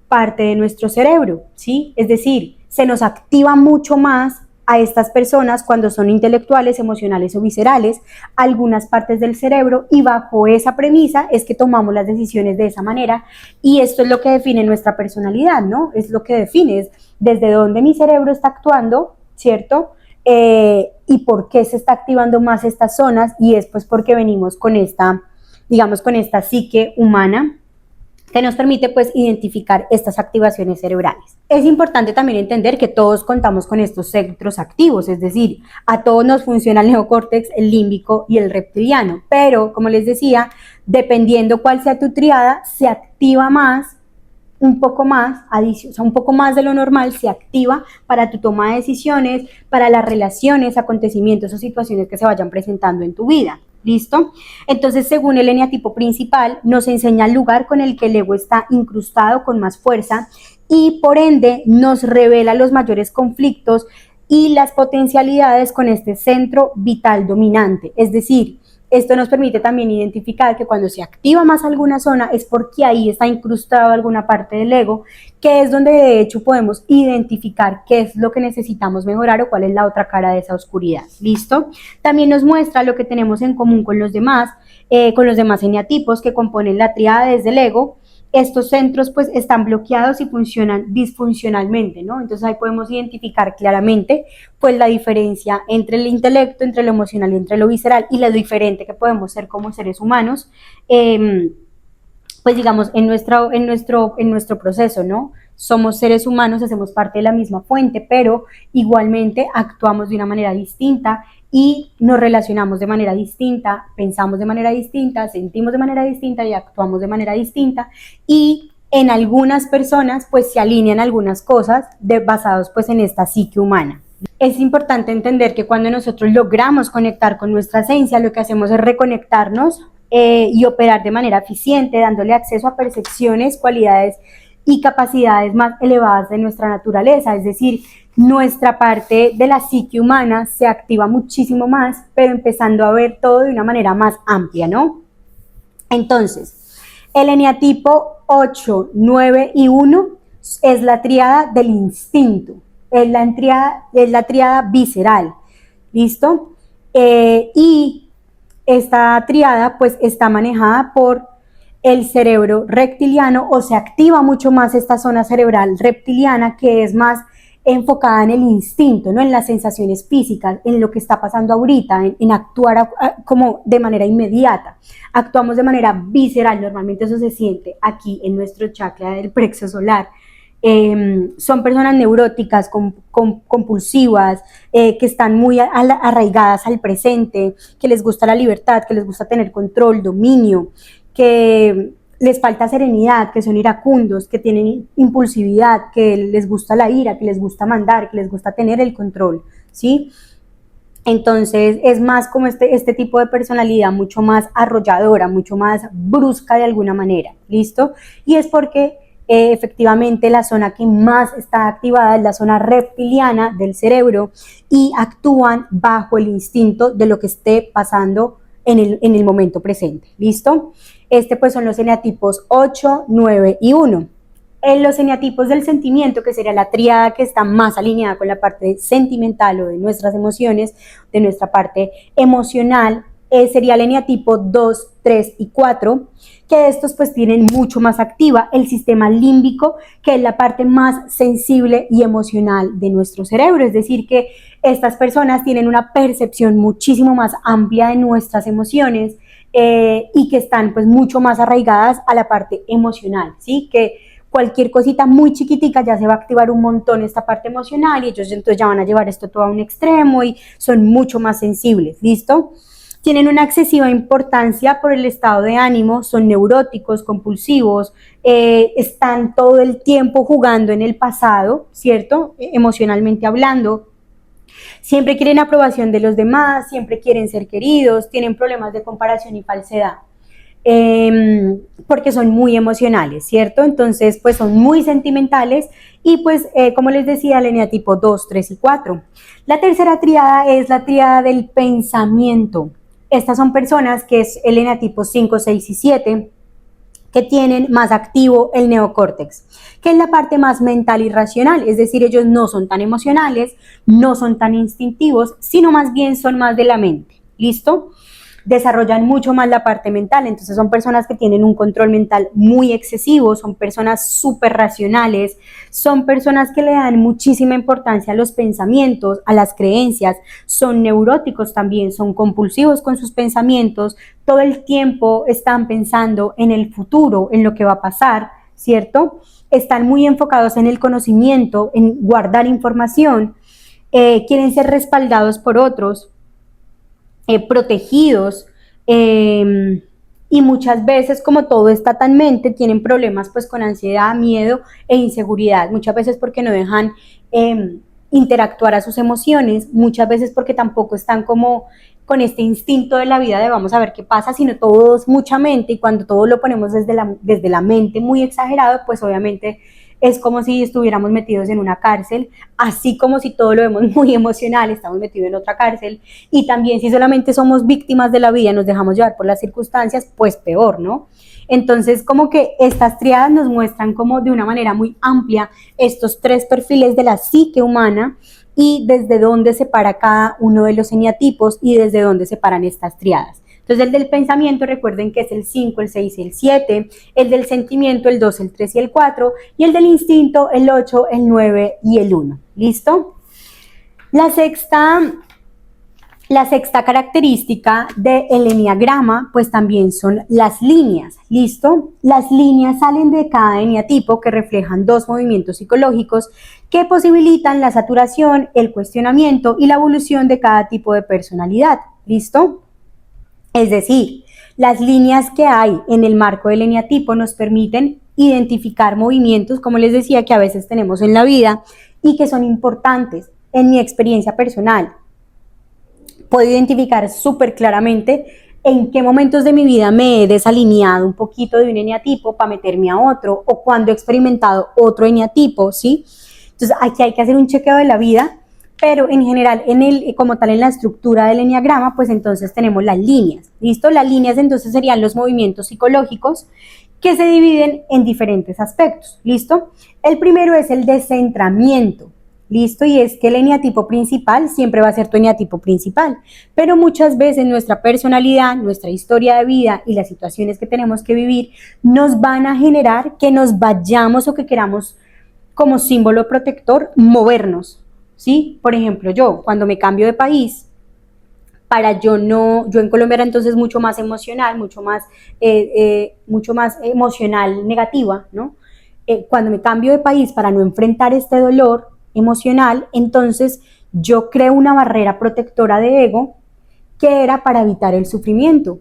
Speaker 1: parte de nuestro cerebro, ¿sí? Es decir, se nos activa mucho más a estas personas cuando son intelectuales, emocionales o viscerales, algunas partes del cerebro, y bajo esa premisa es que tomamos las decisiones de esa manera, y esto es lo que define nuestra personalidad, ¿no? Es lo que define, es desde dónde mi cerebro está actuando, ¿cierto? Y por qué se está activando más estas zonas, y es pues porque venimos con esta, digamos, con esta psique humana que nos permite pues identificar estas activaciones cerebrales. Es importante también entender que todos contamos con estos centros activos, es decir, a todos nos funciona el neocórtex, el límbico y el reptiliano, pero como les decía, dependiendo cuál sea tu triada, se activa más, un poco más, o sea, un poco más de lo normal se activa para tu toma de decisiones, para las relaciones, acontecimientos o situaciones que se vayan presentando en tu vida. ¿Listo? Entonces, según el eneatipo principal, nos enseña el lugar con el que el ego está incrustado con más fuerza y por ende nos revela los mayores conflictos y las potencialidades con este centro vital dominante. Es decir, esto nos permite también identificar que cuando se activa más alguna zona es porque ahí está incrustado alguna parte del ego, que es donde de hecho podemos identificar qué es lo que necesitamos mejorar o cuál es la otra cara de esa oscuridad. ¿Listo? También nos muestra lo que tenemos en común con los demás eneatipos que componen la tríada desde el ego. Estos centros pues están bloqueados y funcionan disfuncionalmente, ¿no? Entonces ahí podemos identificar claramente pues la diferencia entre el intelecto, entre lo emocional y entre lo visceral y lo diferente que podemos ser como seres humanos, pues digamos en nuestro proceso, ¿no? Somos seres humanos, hacemos parte de la misma fuente, pero igualmente actuamos de una manera distinta y nos relacionamos de manera distinta, pensamos de manera distinta, sentimos de manera distinta y actuamos de manera distinta, y en algunas personas pues se alinean algunas cosas basados pues en esta psique humana. Es importante entender que cuando nosotros logramos conectar con nuestra esencia, lo que hacemos es reconectarnos y operar de manera eficiente, dándole acceso a percepciones, cualidades y capacidades más elevadas de nuestra naturaleza, es decir, nuestra parte de la psique humana se activa muchísimo más, pero empezando a ver todo de una manera más amplia, ¿no? Entonces, el eneatipo 8, 9 y 1 es la tríada del instinto, es la tríada visceral, ¿listo? Y esta tríada pues está manejada por el cerebro reptiliano, o se activa mucho más esta zona cerebral reptiliana, que es más enfocada en el instinto, ¿no? En las sensaciones físicas, en lo que está pasando ahorita, en actuar como de manera inmediata. Actuamos de manera visceral, normalmente eso se siente aquí en nuestro chakra del plexo solar. Son personas neuróticas, compulsivas, que están muy arraigadas al presente, que les gusta la libertad, que les gusta tener control, dominio, que les falta serenidad, que son iracundos, que tienen impulsividad, que les gusta la ira, que les gusta mandar, que les gusta tener el control, ¿sí? Entonces es más como este tipo de personalidad mucho más arrolladora, mucho más brusca de alguna manera, ¿listo? Y es porque efectivamente la zona que más está activada es la zona reptiliana del cerebro y actúan bajo el instinto de lo que esté pasando en el momento presente, ¿listo? Pues son los eneatipos 8, 9 y 1. En los eneatipos del sentimiento, que sería la tríada que está más alineada con la parte sentimental o de nuestras emociones, de nuestra parte emocional, sería el eneatipo 2, 3 y 4, que estos pues tienen mucho más activa el sistema límbico, que es la parte más sensible y emocional de nuestro cerebro, es decir, que estas personas tienen una percepción muchísimo más amplia de nuestras emociones y que están pues mucho más arraigadas a la parte emocional, ¿sí? Que cualquier cosita muy chiquitica ya se va a activar un montón esta parte emocional y ellos entonces ya van a llevar esto todo a un extremo y son mucho más sensibles, ¿listo? Tienen una excesiva importancia por el estado de ánimo, son neuróticos, compulsivos, están todo el tiempo jugando en el pasado, ¿cierto? Emocionalmente hablando. Siempre quieren aprobación de los demás, siempre quieren ser queridos, tienen problemas de comparación y falsedad. Porque son muy emocionales, ¿cierto? Entonces, pues son muy sentimentales y pues, como les decía, el eneatipo 2, 3 y 4. La tercera tríada es la tríada del pensamiento. Estas son personas que es el eneatipo 5, 6 y 7, que tienen más activo el neocórtex, que es la parte más mental y racional, es decir, ellos no son tan emocionales, no son tan instintivos, sino más bien son más de la mente, ¿listo? Desarrollan mucho más la parte mental, entonces son personas que tienen un control mental muy excesivo, son personas súper racionales, son personas que le dan muchísima importancia a los pensamientos, a las creencias, son neuróticos también, son compulsivos con sus pensamientos, todo el tiempo están pensando en el futuro, en lo que va a pasar, ¿cierto? Están muy enfocados en el conocimiento, en guardar información, quieren ser respaldados por otros, protegidos, y muchas veces, como todo está tan mente, tienen problemas pues con ansiedad, miedo e inseguridad, muchas veces porque no dejan interactuar a sus emociones, muchas veces porque tampoco están como con este instinto de la vida de vamos a ver qué pasa, sino todo es mucha mente, y cuando todo lo ponemos desde la mente muy exagerado, pues obviamente es como si estuviéramos metidos en una cárcel, así como si todo lo vemos muy emocional, estamos metidos en otra cárcel, y también si solamente somos víctimas de la vida, nos dejamos llevar por las circunstancias, pues peor, ¿no? Entonces, como que estas triadas nos muestran como de una manera muy amplia estos tres perfiles de la psique humana y desde dónde se para cada uno de los eneatipos y desde dónde se paran estas triadas. Entonces, el del pensamiento, recuerden que es el 5, el 6 y el 7, el del sentimiento, el 2, el 3 y el 4, y el del instinto, el 8, el 9 y el 1. ¿Listo? La sexta característica del eneagrama, pues también son las líneas, ¿listo? Las líneas salen de cada eneatipo que reflejan dos movimientos psicológicos que posibilitan la saturación, el cuestionamiento y la evolución de cada tipo de personalidad, ¿listo? Es decir, las líneas que hay en el marco del eneatipo nos permiten identificar movimientos, como les decía, que a veces tenemos en la vida y que son importantes. En mi experiencia personal, puedo identificar súper claramente en qué momentos de mi vida me he desalineado un poquito de un eneatipo para meterme a otro, o cuando he experimentado otro eneatipo, ¿sí? Entonces aquí hay que hacer un chequeo de la vida, pero en general, como tal en la estructura del eneagrama, pues entonces tenemos las líneas, ¿listo? Las líneas entonces serían los movimientos psicológicos que se dividen en diferentes aspectos, ¿listo? El primero es el descentramiento. ¿Listo? Y es que el eneatipo principal siempre va a ser tu eneatipo principal, pero muchas veces nuestra personalidad, nuestra historia de vida y las situaciones que tenemos que vivir nos van a generar que nos vayamos o que queramos como símbolo protector movernos, ¿sí? Por ejemplo, yo cuando me cambio de país, yo en Colombia era entonces mucho más emocional, mucho más emocional negativa, ¿no? Cuando me cambio de país para no enfrentar este dolor emocional, entonces yo creo una barrera protectora de ego que era para evitar el sufrimiento,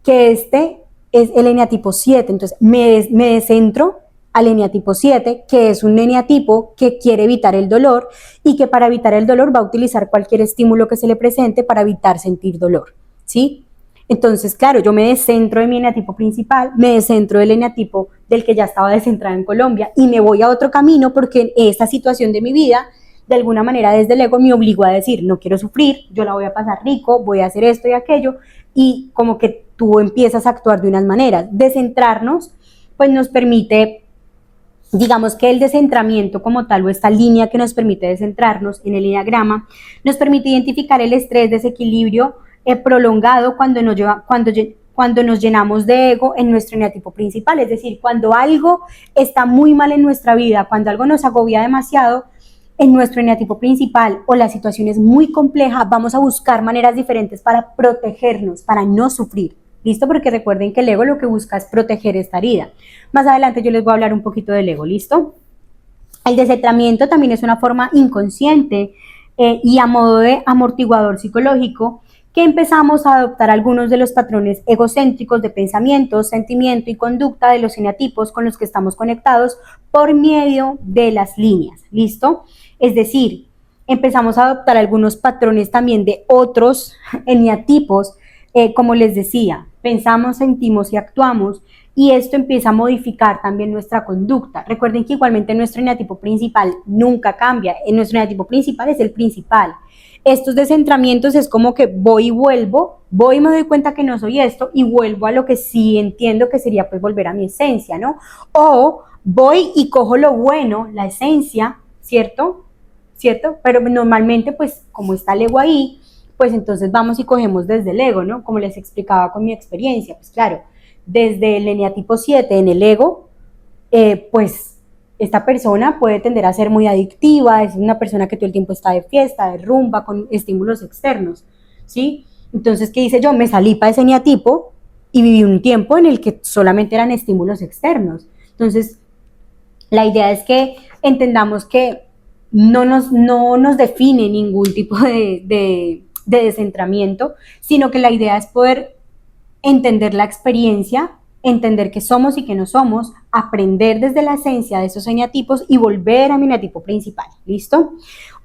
Speaker 1: que este es el eneatipo 7, entonces me descentro al eneatipo 7, que es un eneatipo que quiere evitar el dolor y que para evitar el dolor va a utilizar cualquier estímulo que se le presente para evitar sentir dolor, ¿sí? Entonces, claro, yo me descentro de mi eneatipo principal, me descentro del eneatipo del que ya estaba descentrada en Colombia y me voy a otro camino porque esta situación de mi vida, de alguna manera desde el ego me obligó a decir, no quiero sufrir, yo la voy a pasar rico, voy a hacer esto y aquello, y como que tú empiezas a actuar de unas maneras. Descentrarnos, pues nos permite, digamos que el descentramiento como tal, o esta línea que nos permite descentrarnos en el eneagrama, nos permite identificar el estrés, desequilibrio prolongado cuando nos llenamos de ego en nuestro eneatipo principal, es decir, cuando algo está muy mal en nuestra vida, cuando algo nos agobia demasiado en nuestro eneatipo principal o la situación es muy compleja, vamos a buscar maneras diferentes para protegernos, para no sufrir. ¿Listo? Porque recuerden que el ego lo que busca es proteger esta herida. Más adelante yo les voy a hablar un poquito del ego, ¿listo? El descentramiento también es una forma inconsciente y a modo de amortiguador psicológico que empezamos a adoptar algunos de los patrones egocéntricos de pensamiento, sentimiento y conducta de los eneatipos con los que estamos conectados por medio de las líneas, ¿listo? Es decir, empezamos a adoptar algunos patrones también de otros eneatipos, como les decía, pensamos, sentimos y actuamos, y esto empieza a modificar también nuestra conducta. Recuerden que igualmente nuestro eneatipo principal nunca cambia, nuestro eneatipo principal es el principal. Estos descentramientos es como que voy y vuelvo, voy y me doy cuenta que no soy esto y vuelvo a lo que sí entiendo que sería pues volver a mi esencia, ¿no? O voy y cojo lo bueno, la esencia, ¿cierto? Pero normalmente pues como está el ego ahí, pues entonces vamos y cogemos desde el ego, ¿no? Como les explicaba con mi experiencia, pues claro, desde el eneatipo 7 en el ego, pues esta persona puede tender a ser muy adictiva, es una persona que todo el tiempo está de fiesta, de rumba, con estímulos externos, ¿sí? Entonces, ¿qué hice yo? Me salí para ese eneatipo y viví un tiempo en el que solamente eran estímulos externos. Entonces, la idea es que entendamos que no nos define ningún tipo de descentramiento, sino que la idea es poder entender la experiencia, entender qué somos y qué no somos, aprender desde la esencia de esos eneatipos y volver a mi eneatipo principal, ¿listo?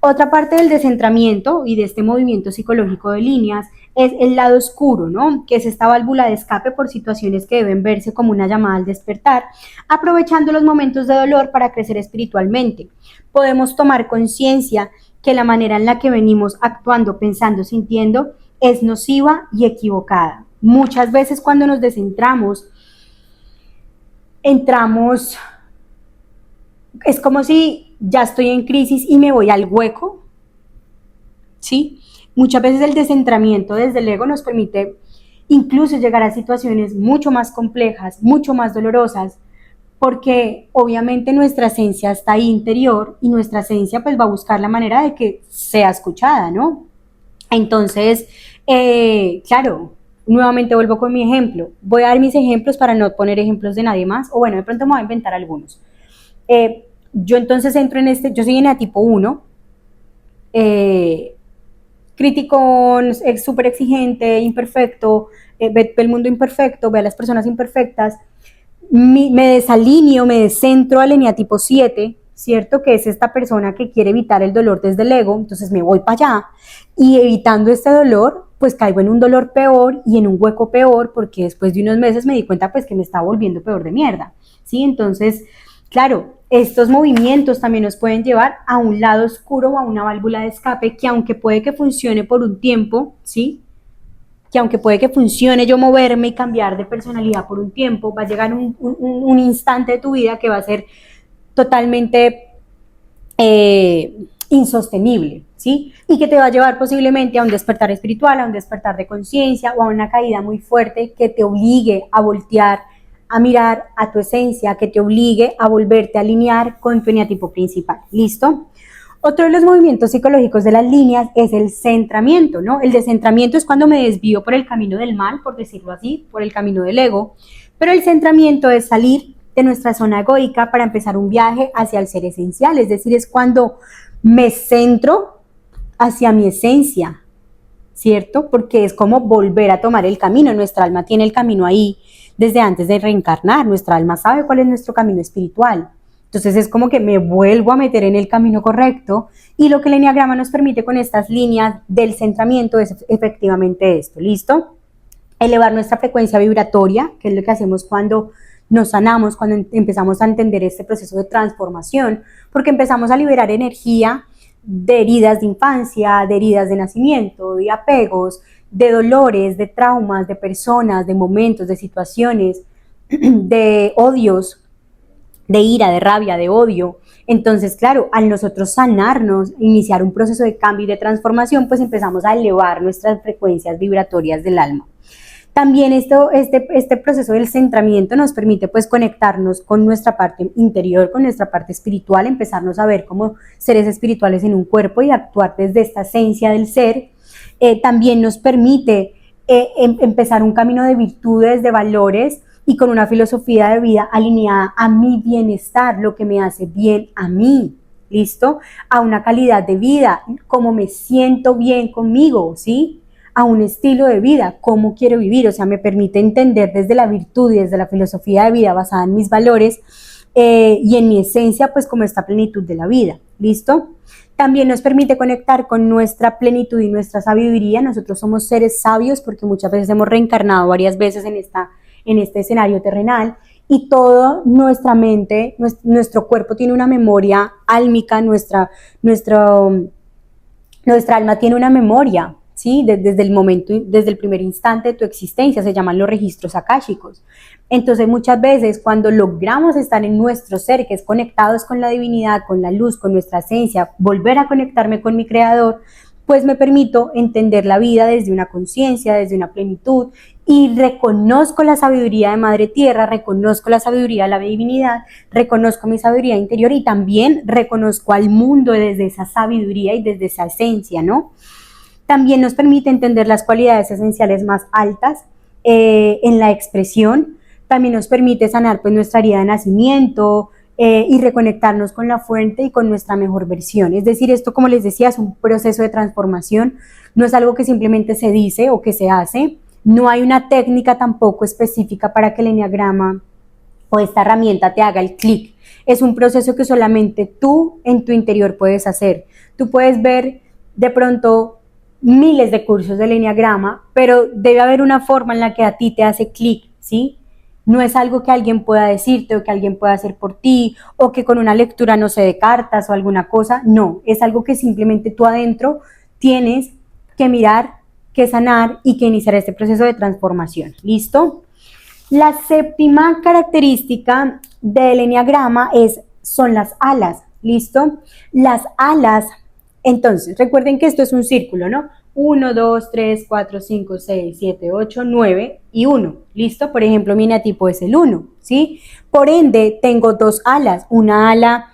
Speaker 1: Otra parte del descentramiento y de este movimiento psicológico de líneas es el lado oscuro, ¿no? Que es esta válvula de escape por situaciones que deben verse como una llamada al despertar, aprovechando los momentos de dolor para crecer espiritualmente. Podemos tomar conciencia que la manera en la que venimos actuando, pensando, sintiendo, es nociva y equivocada. Muchas veces cuando nos descentramos, entramos, es como si ya estoy en crisis y me voy al hueco, ¿sí? Muchas veces el descentramiento desde el ego nos permite incluso llegar a situaciones mucho más complejas, mucho más dolorosas, porque obviamente nuestra esencia está ahí interior y nuestra esencia pues va a buscar la manera de que sea escuchada, ¿no? Entonces, claro, nuevamente vuelvo con mi ejemplo. Voy a dar mis ejemplos para no poner ejemplos de nadie más, o bueno, de pronto me voy a inventar algunos. Yo entonces entro en yo soy tipo 1, crítico, es súper exigente, imperfecto, ve el mundo imperfecto, ve a las personas imperfectas, me desalineo, me descentro al eneatipo 7, ¿cierto? Que es esta persona que quiere evitar el dolor desde el ego, entonces me voy para allá y evitando este dolor, pues caigo en un dolor peor y en un hueco peor porque después de unos meses me di cuenta pues que me estaba volviendo peor de mierda, ¿sí? Entonces, claro, estos movimientos también nos pueden llevar a un lado oscuro o a una válvula de escape que aunque puede que funcione por un tiempo, ¿sí? Que aunque puede que funcione yo moverme y cambiar de personalidad por un tiempo, va a llegar un instante de tu vida que va a ser totalmente insostenible, ¿sí? Y que te va a llevar posiblemente a un despertar espiritual, a un despertar de conciencia o a una caída muy fuerte que te obligue a voltear, a mirar a tu esencia, que te obligue a volverte a alinear con tu eneatipo principal. ¿Listo? Otro de los movimientos psicológicos de las líneas es el centramiento, ¿no? El descentramiento es cuando me desvío por el camino del mal, por decirlo así, por el camino del ego, pero el centramiento es salir de nuestra zona egoica para empezar un viaje hacia el ser esencial, es decir, es cuando me centro hacia mi esencia, ¿cierto? Porque es como volver a tomar el camino, nuestra alma tiene el camino ahí desde antes de reencarnar, nuestra alma sabe cuál es nuestro camino espiritual. Entonces es como que me vuelvo a meter en el camino correcto y lo que el eneagrama nos permite con estas líneas del centramiento es efectivamente esto, ¿listo? Elevar nuestra frecuencia vibratoria, que es lo que hacemos cuando nos sanamos, cuando empezamos a entender este proceso de transformación, porque empezamos a liberar energía de heridas de infancia, de heridas de nacimiento, de apegos, de dolores, de traumas, de personas, de momentos, de situaciones, de odios, de ira, de rabia, de odio. Entonces, claro, al nosotros sanarnos, iniciar un proceso de cambio y de transformación, pues empezamos a elevar nuestras frecuencias vibratorias del alma. También este proceso del centramiento nos permite pues conectarnos con nuestra parte interior, con nuestra parte espiritual, empezarnos a ver como seres espirituales en un cuerpo y actuar desde esta esencia del ser. También nos permite empezar un camino de virtudes, de valores, y con una filosofía de vida alineada a mi bienestar, lo que me hace bien a mí, ¿listo? A una calidad de vida, cómo me siento bien conmigo, ¿sí? A un estilo de vida, cómo quiero vivir, o sea, me permite entender desde la virtud y desde la filosofía de vida basada en mis valores y en mi esencia, pues como esta plenitud de la vida, ¿listo? También nos permite conectar con nuestra plenitud y nuestra sabiduría. Nosotros somos seres sabios porque muchas veces hemos reencarnado varias veces en este escenario terrenal y toda nuestra mente, nuestro cuerpo tiene una memoria álmica, nuestra alma tiene una memoria, ¿sí? Desde el momento, desde el primer instante de tu existencia, se llaman los registros akáshicos. Entonces muchas veces cuando logramos estar en nuestro ser, que es conectados con la divinidad, con la luz, con nuestra esencia, volver a conectarme con mi creador, pues me permito entender la vida desde una conciencia, desde una plenitud y reconozco la sabiduría de Madre Tierra, reconozco la sabiduría de la divinidad, reconozco mi sabiduría interior y también reconozco al mundo desde esa sabiduría y desde esa esencia, ¿no? También nos permite entender las cualidades esenciales más altas en la expresión, también nos permite sanar pues nuestra herida de nacimiento, y reconectarnos con la fuente y con nuestra mejor versión. Es decir, esto, como les decía, es un proceso de transformación, no es algo que simplemente se dice o que se hace, no hay una técnica tampoco específica para que el eneagrama o esta herramienta te haga el clic. Es un proceso que solamente tú en tu interior puedes hacer. Tú puedes ver de pronto miles de cursos del eneagrama, pero debe haber una forma en la que a ti te hace clic, ¿sí? No es algo que alguien pueda decirte o que alguien pueda hacer por ti o que con una lectura, no sé, de cartas o alguna cosa, no, es algo que simplemente tú adentro tienes que mirar, que sanar y que iniciar este proceso de transformación. ¿Listo? La séptima característica del eneagrama son las alas. ¿Listo? Las alas, entonces, recuerden que esto es un círculo, ¿no? 1, 2, 3, 4, 5, 6, 7, 8, 9 y 1. ¿Listo? Por ejemplo, mi eneatipo es el 1, ¿sí? Por ende, tengo dos alas, una ala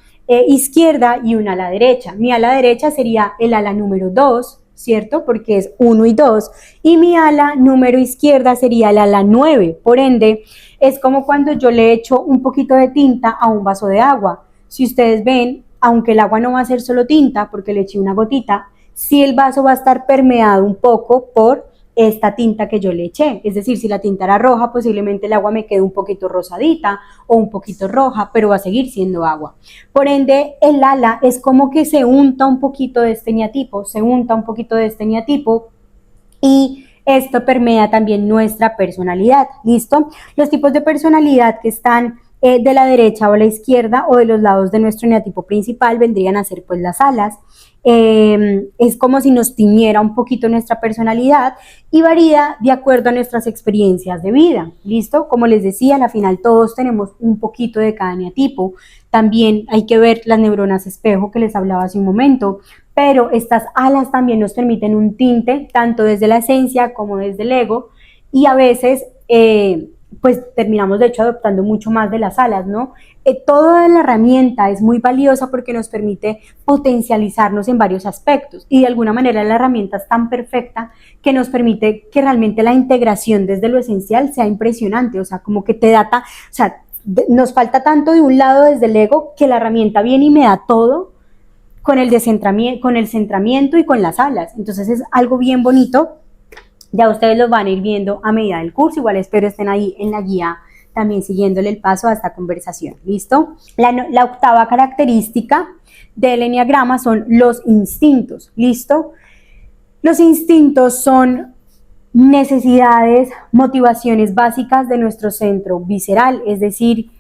Speaker 1: izquierda y una ala derecha. Mi ala derecha sería el ala número 2, ¿cierto? Porque es 1 y 2. Y mi ala número izquierda sería el ala 9. Por ende, es como cuando yo le echo un poquito de tinta a un vaso de agua. Si ustedes ven, aunque el agua no va a ser solo tinta, porque le eché una gotita, sí el vaso va a estar permeado un poco por esta tinta que yo le eché. Es decir, si la tinta era roja, posiblemente el agua me quede un poquito rosadita o un poquito roja, pero va a seguir siendo agua. Por ende, el ala es como que se unta un poquito de este eneatipo, y esto permea también nuestra personalidad. ¿Listo? Los tipos de personalidad que están de la derecha o la izquierda o de los lados de nuestro eneatipo principal vendrían a ser pues las alas. Es como si nos tiñera un poquito nuestra personalidad y varía de acuerdo a nuestras experiencias de vida. ¿Listo? Como les decía, al final todos tenemos un poquito de cada eneatipo. También hay que ver las neuronas espejo que les hablaba hace un momento, pero estas alas también nos permiten un tinte tanto desde la esencia como desde el ego, y a veces pues terminamos de hecho adoptando mucho más de las alas, ¿no? Toda la herramienta es muy valiosa porque nos permite potencializarnos en varios aspectos, y de alguna manera la herramienta es tan perfecta que nos permite que realmente la integración desde lo esencial sea impresionante. O sea, como que te da, o sea, nos falta tanto de un lado desde el ego que la herramienta viene y me da todo con el centramiento y con las alas. Entonces es algo bien bonito. Ya ustedes los van a ir viendo a medida del curso. Igual espero estén ahí en la guía también siguiéndole el paso a esta conversación. ¿Listo? La octava característica del eneagrama son los instintos. ¿Listo? Los instintos son necesidades, motivaciones básicas de nuestro centro visceral, es decir,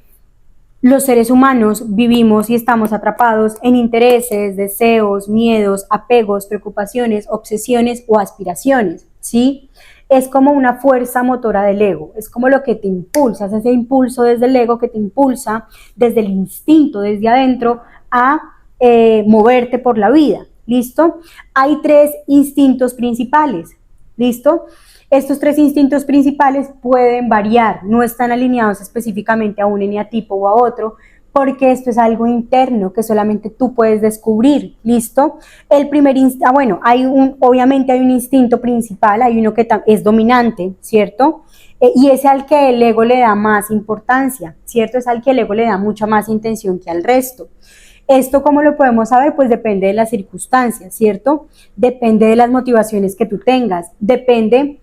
Speaker 1: los seres humanos vivimos y estamos atrapados en intereses, deseos, miedos, apegos, preocupaciones, obsesiones o aspiraciones, ¿sí? Es como una fuerza motora del ego, es como lo que te impulsa, es ese impulso desde el ego que te impulsa desde el instinto, desde adentro, a moverte por la vida, ¿listo? Hay tres instintos principales, ¿listo? Estos tres instintos principales pueden variar, no están alineados específicamente a un eneatipo o a otro, porque esto es algo interno que solamente tú puedes descubrir. ¿Listo? El primer instinto, bueno, obviamente hay un instinto principal, hay uno que es dominante, ¿cierto? Y es al que el ego le da más importancia, ¿cierto? Es al que el ego le da mucha más intención que al resto. Esto, ¿cómo lo podemos saber? Pues depende de las circunstancias, ¿cierto? Depende de las motivaciones que tú tengas, depende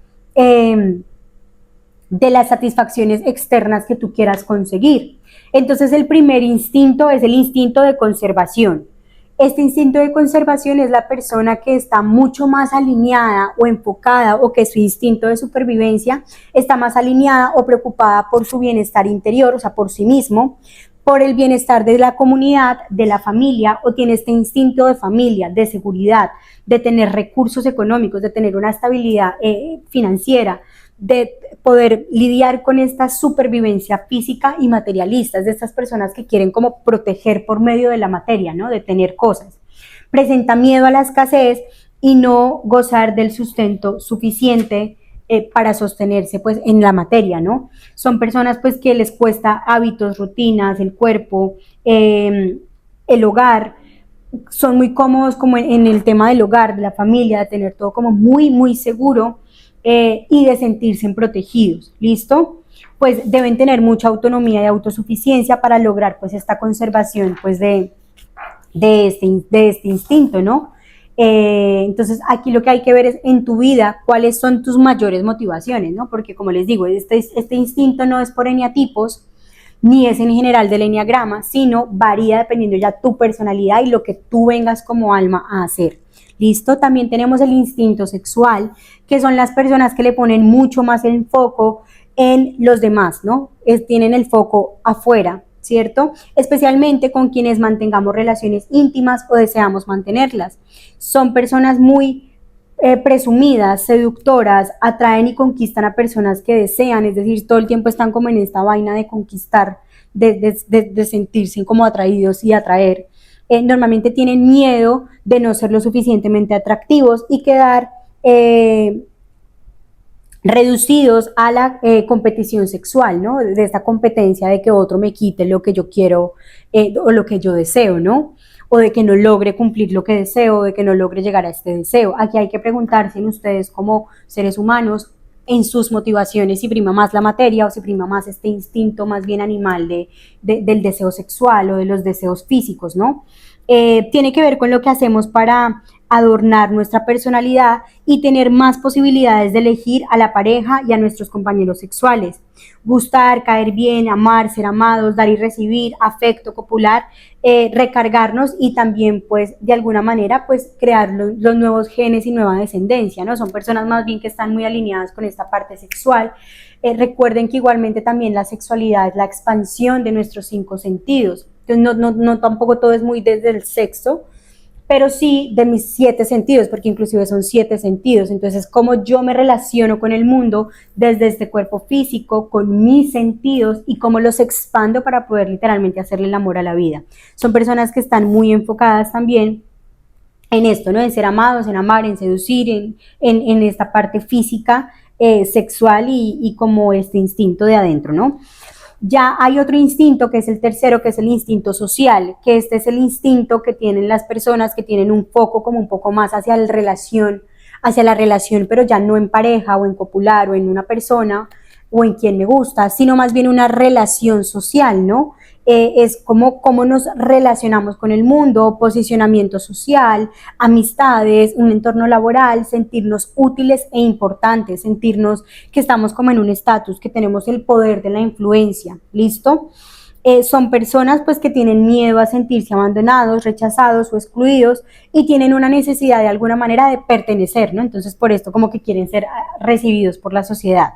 Speaker 1: de las satisfacciones externas que tú quieras conseguir. Entonces el primer instinto es el instinto de conservación. Este instinto de conservación es la persona que está mucho más alineada o enfocada, o que su instinto de supervivencia está más alineada o preocupada por su bienestar interior, o sea, por sí mismo, por el bienestar de la comunidad, de la familia, o tiene este instinto de familia, de seguridad, de tener recursos económicos, de tener una estabilidad financiera, de poder lidiar con esta supervivencia física y materialista, de estas personas que quieren como proteger por medio de la materia, ¿no? De tener cosas. Presenta miedo a la escasez y no gozar del sustento suficiente para sostenerse pues en la materia, ¿no? Son personas pues que les cuesta hábitos, rutinas, el cuerpo, el hogar. Son muy cómodos como en el tema del hogar, de la familia, de tener todo como muy, muy seguro, y de sentirse protegidos. ¿Listo? Pues deben tener mucha autonomía y autosuficiencia para lograr pues esta conservación pues de este instinto, ¿no? Entonces aquí lo que hay que ver es en tu vida cuáles son tus mayores motivaciones, ¿no? Porque como les digo, este instinto no es por eneatipos, ni es en general del eneagrama, sino varía dependiendo ya tu personalidad y lo que tú vengas como alma a hacer. ¿Listo? También tenemos el instinto sexual, que son las personas que le ponen mucho más el foco en los demás, ¿no? Tienen el foco afuera, ¿cierto? Especialmente con quienes mantengamos relaciones íntimas o deseamos mantenerlas. Son personas muy presumidas, seductoras, atraen y conquistan a personas que desean, es decir, todo el tiempo están como en esta vaina de conquistar, de sentirse como atraídos y atraer. Normalmente tienen miedo de no ser lo suficientemente atractivos y quedar reducidos a la competición sexual, ¿no? De esta competencia de que otro me quite lo que yo quiero o lo que yo deseo, ¿no? O de que no logre cumplir lo que deseo, de que no logre llegar a este deseo. Aquí hay que preguntarse en ustedes como seres humanos, en sus motivaciones, si prima más la materia o si prima más este instinto más bien animal del deseo sexual o de los deseos físicos, ¿no? Tiene que ver con lo que hacemos para adornar nuestra personalidad y tener más posibilidades de elegir a la pareja y a nuestros compañeros sexuales. Gustar, caer bien, amar, ser amados, dar y recibir, afecto, copular, recargarnos y también pues de alguna manera pues crear los nuevos genes y nueva descendencia, ¿no? Son personas más bien que están muy alineadas con esta parte sexual. Recuerden que igualmente también la sexualidad es la expansión de nuestros 5 sentidos. Entonces no tampoco todo es muy desde el sexo, pero sí de mis 7 sentidos, porque inclusive son 7 sentidos. Entonces, cómo yo me relaciono con el mundo desde este cuerpo físico, con mis sentidos y cómo los expando para poder literalmente hacerle el amor a la vida. Son personas que están muy enfocadas también en esto, ¿no? En ser amados, en amar, en seducir, en esta parte física, sexual y como este instinto de adentro, ¿no? Ya hay otro instinto que es el tercero, que es el instinto social, que este es el instinto que tienen las personas que tienen un foco como un poco más hacia la relación, pero ya no en pareja o en copular o en una persona o en quien me gusta, sino más bien una relación social, ¿no? Es como cómo nos relacionamos con el mundo, posicionamiento social, amistades, un entorno laboral, sentirnos útiles e importantes, sentirnos que estamos como en un estatus, que tenemos el poder de la influencia, ¿listo? Son personas pues que tienen miedo a sentirse abandonados, rechazados o excluidos y tienen una necesidad de alguna manera de pertenecer, ¿no? Entonces por esto como que quieren ser recibidos por la sociedad.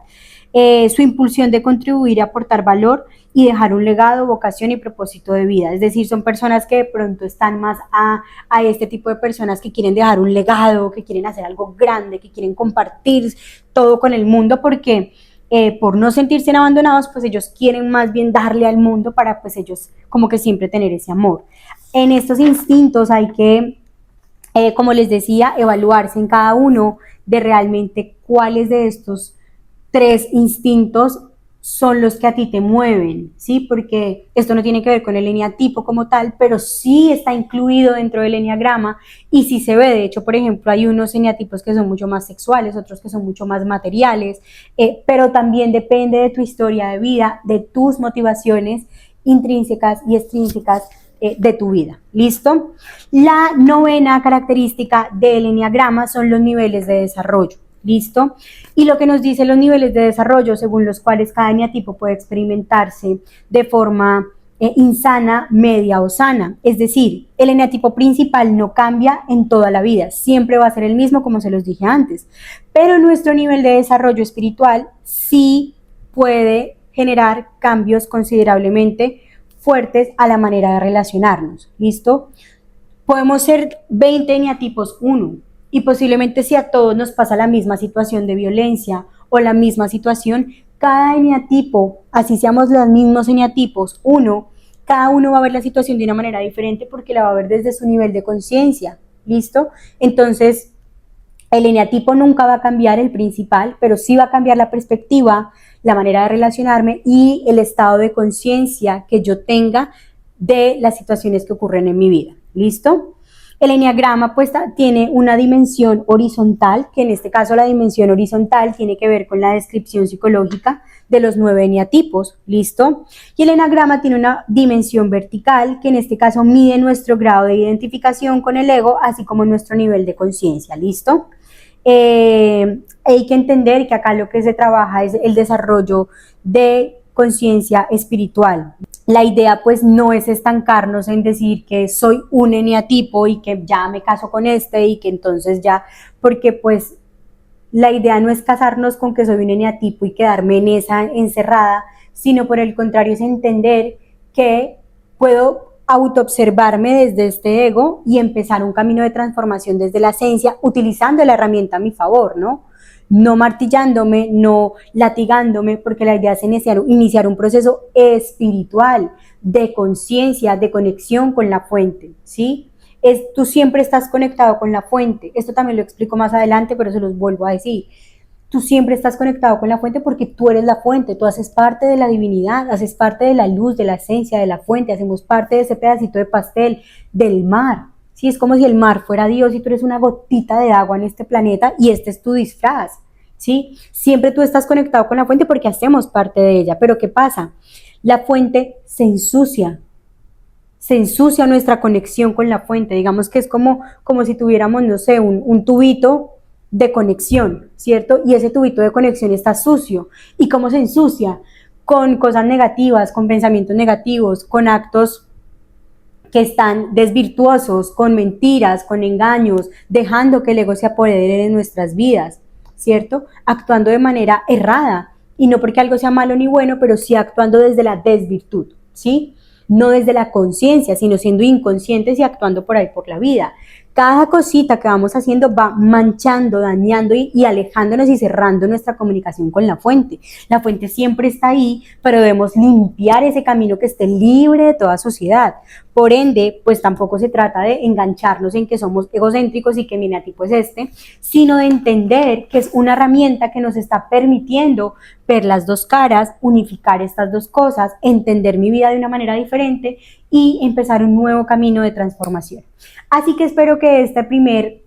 Speaker 1: Su impulsión de contribuir y aportar valor y dejar un legado, vocación y propósito de vida. Es decir, son personas que de pronto están más a este tipo de personas que quieren dejar un legado, que quieren hacer algo grande, que quieren compartir todo con el mundo porque por no sentirse abandonados, pues ellos quieren más bien darle al mundo para pues ellos como que siempre tener ese amor. En estos instintos hay que, como les decía, evaluarse en cada uno de realmente cuáles de estos 3 instintos son los que a ti te mueven, ¿sí? Porque esto no tiene que ver con el eneatipo como tal, pero sí está incluido dentro del eneagrama y sí se ve. De hecho, por ejemplo, hay unos eneatipos que son mucho más sexuales, otros que son mucho más materiales, pero también depende de tu historia de vida, de tus motivaciones intrínsecas y extrínsecas de tu vida. ¿Listo? La 9ª característica del eneagrama son los niveles de desarrollo. ¿Listo? Y lo que nos dice los niveles de desarrollo según los cuales cada eneatipo puede experimentarse de forma insana, media o sana. Es decir, el eneatipo principal no cambia en toda la vida, siempre va a ser el mismo como se los dije antes, pero nuestro nivel de desarrollo espiritual sí puede generar cambios considerablemente fuertes a la manera de relacionarnos. ¿Listo? Podemos ser 20 eneatipos 1 y posiblemente si a todos nos pasa la misma situación de violencia o la misma situación, cada eneatipo, así seamos los mismos eneatipos 1, cada uno va a ver la situación de una manera diferente porque la va a ver desde su nivel de conciencia, ¿listo? Entonces, el eneatipo nunca va a cambiar el principal, pero sí va a cambiar la perspectiva, la manera de relacionarme y el estado de conciencia que yo tenga de las situaciones que ocurren en mi vida, ¿listo? El eneagrama pues tiene una dimensión horizontal, que en este caso la dimensión horizontal tiene que ver con la descripción psicológica de los 9 eneatipos, ¿listo? Y el eneagrama tiene una dimensión vertical, que en este caso mide nuestro grado de identificación con el ego, así como nuestro nivel de conciencia, ¿listo? Hay que entender que acá lo que se trabaja es el desarrollo de conciencia espiritual. la idea pues no es estancarnos en decir que soy un eneatipo y que ya me caso con este y que entonces ya, porque pues la idea no es casarnos con que soy un eneatipo y quedarme en esa encerrada, sino por el contrario es entender que puedo autoobservarme desde este ego y empezar un camino de transformación desde la esencia, utilizando la herramienta a mi favor, ¿no? No martillándome, no latigándome, porque la idea es iniciar un proceso espiritual, de conciencia, de conexión con la fuente, ¿sí? Tú siempre estás conectado con la fuente. Esto también lo explico más adelante, pero se los vuelvo a decir. Tú siempre estás conectado con la fuente porque tú eres la fuente, tú haces parte de la divinidad, haces parte de la luz, de la esencia, de la fuente, hacemos parte de ese pedacito de pastel, del mar. Sí, es como si el mar fuera Dios y tú eres una gotita de agua en este planeta y este es tu disfraz. ¿Sí? Siempre tú estás conectado con la fuente porque hacemos parte de ella. Pero ¿qué pasa? La fuente se ensucia nuestra conexión con la fuente. Digamos que es como si tuviéramos, no sé, un tubito de conexión, ¿cierto? Y ese tubito de conexión está sucio. ¿Y cómo se ensucia? Con cosas negativas, con pensamientos negativos, con actos que están desvirtuosos, con mentiras, con engaños, dejando que el ego se apodere de nuestras vidas, ¿cierto? Actuando de manera errada, y no porque algo sea malo ni bueno, pero sí actuando desde la desvirtud, ¿sí? No desde la conciencia, sino siendo inconscientes y actuando por ahí por la vida. Cada cosita que vamos haciendo va manchando, dañando y alejándonos y cerrando nuestra comunicación con la fuente. La fuente siempre está ahí, pero debemos limpiar ese camino que esté libre de toda suciedad. Por ende, pues tampoco se trata de engancharnos en que somos egocéntricos y que mi eneatipo es este, sino de entender que es una herramienta que nos está permitiendo ver las dos caras, unificar estas dos cosas, entender mi vida de una manera diferente y empezar un nuevo camino de transformación. Así que espero que este primer,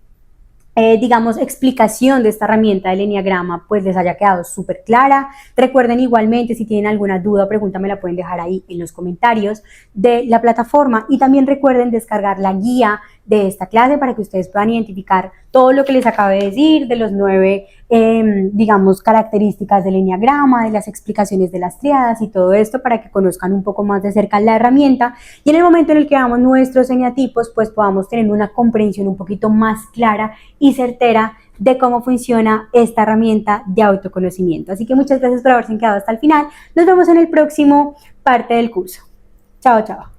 Speaker 1: digamos, explicación de esta herramienta del Enneagrama pues les haya quedado súper clara. Recuerden igualmente, si tienen alguna duda o pregunta, me la pueden dejar ahí en los comentarios de la plataforma, y también recuerden descargar la guía de esta clase para que ustedes puedan identificar todo lo que les acabé de decir, de los 9, digamos, características del Enneagrama, de las explicaciones de las triadas y todo esto, para que conozcan un poco más de cerca la herramienta, y en el momento en el que veamos nuestros eneatipos, pues podamos tener una comprensión un poquito más clara y certera de cómo funciona esta herramienta de autoconocimiento. Así que muchas gracias por haberse quedado hasta el final. Nos vemos en el próximo parte del curso. Chao, chao.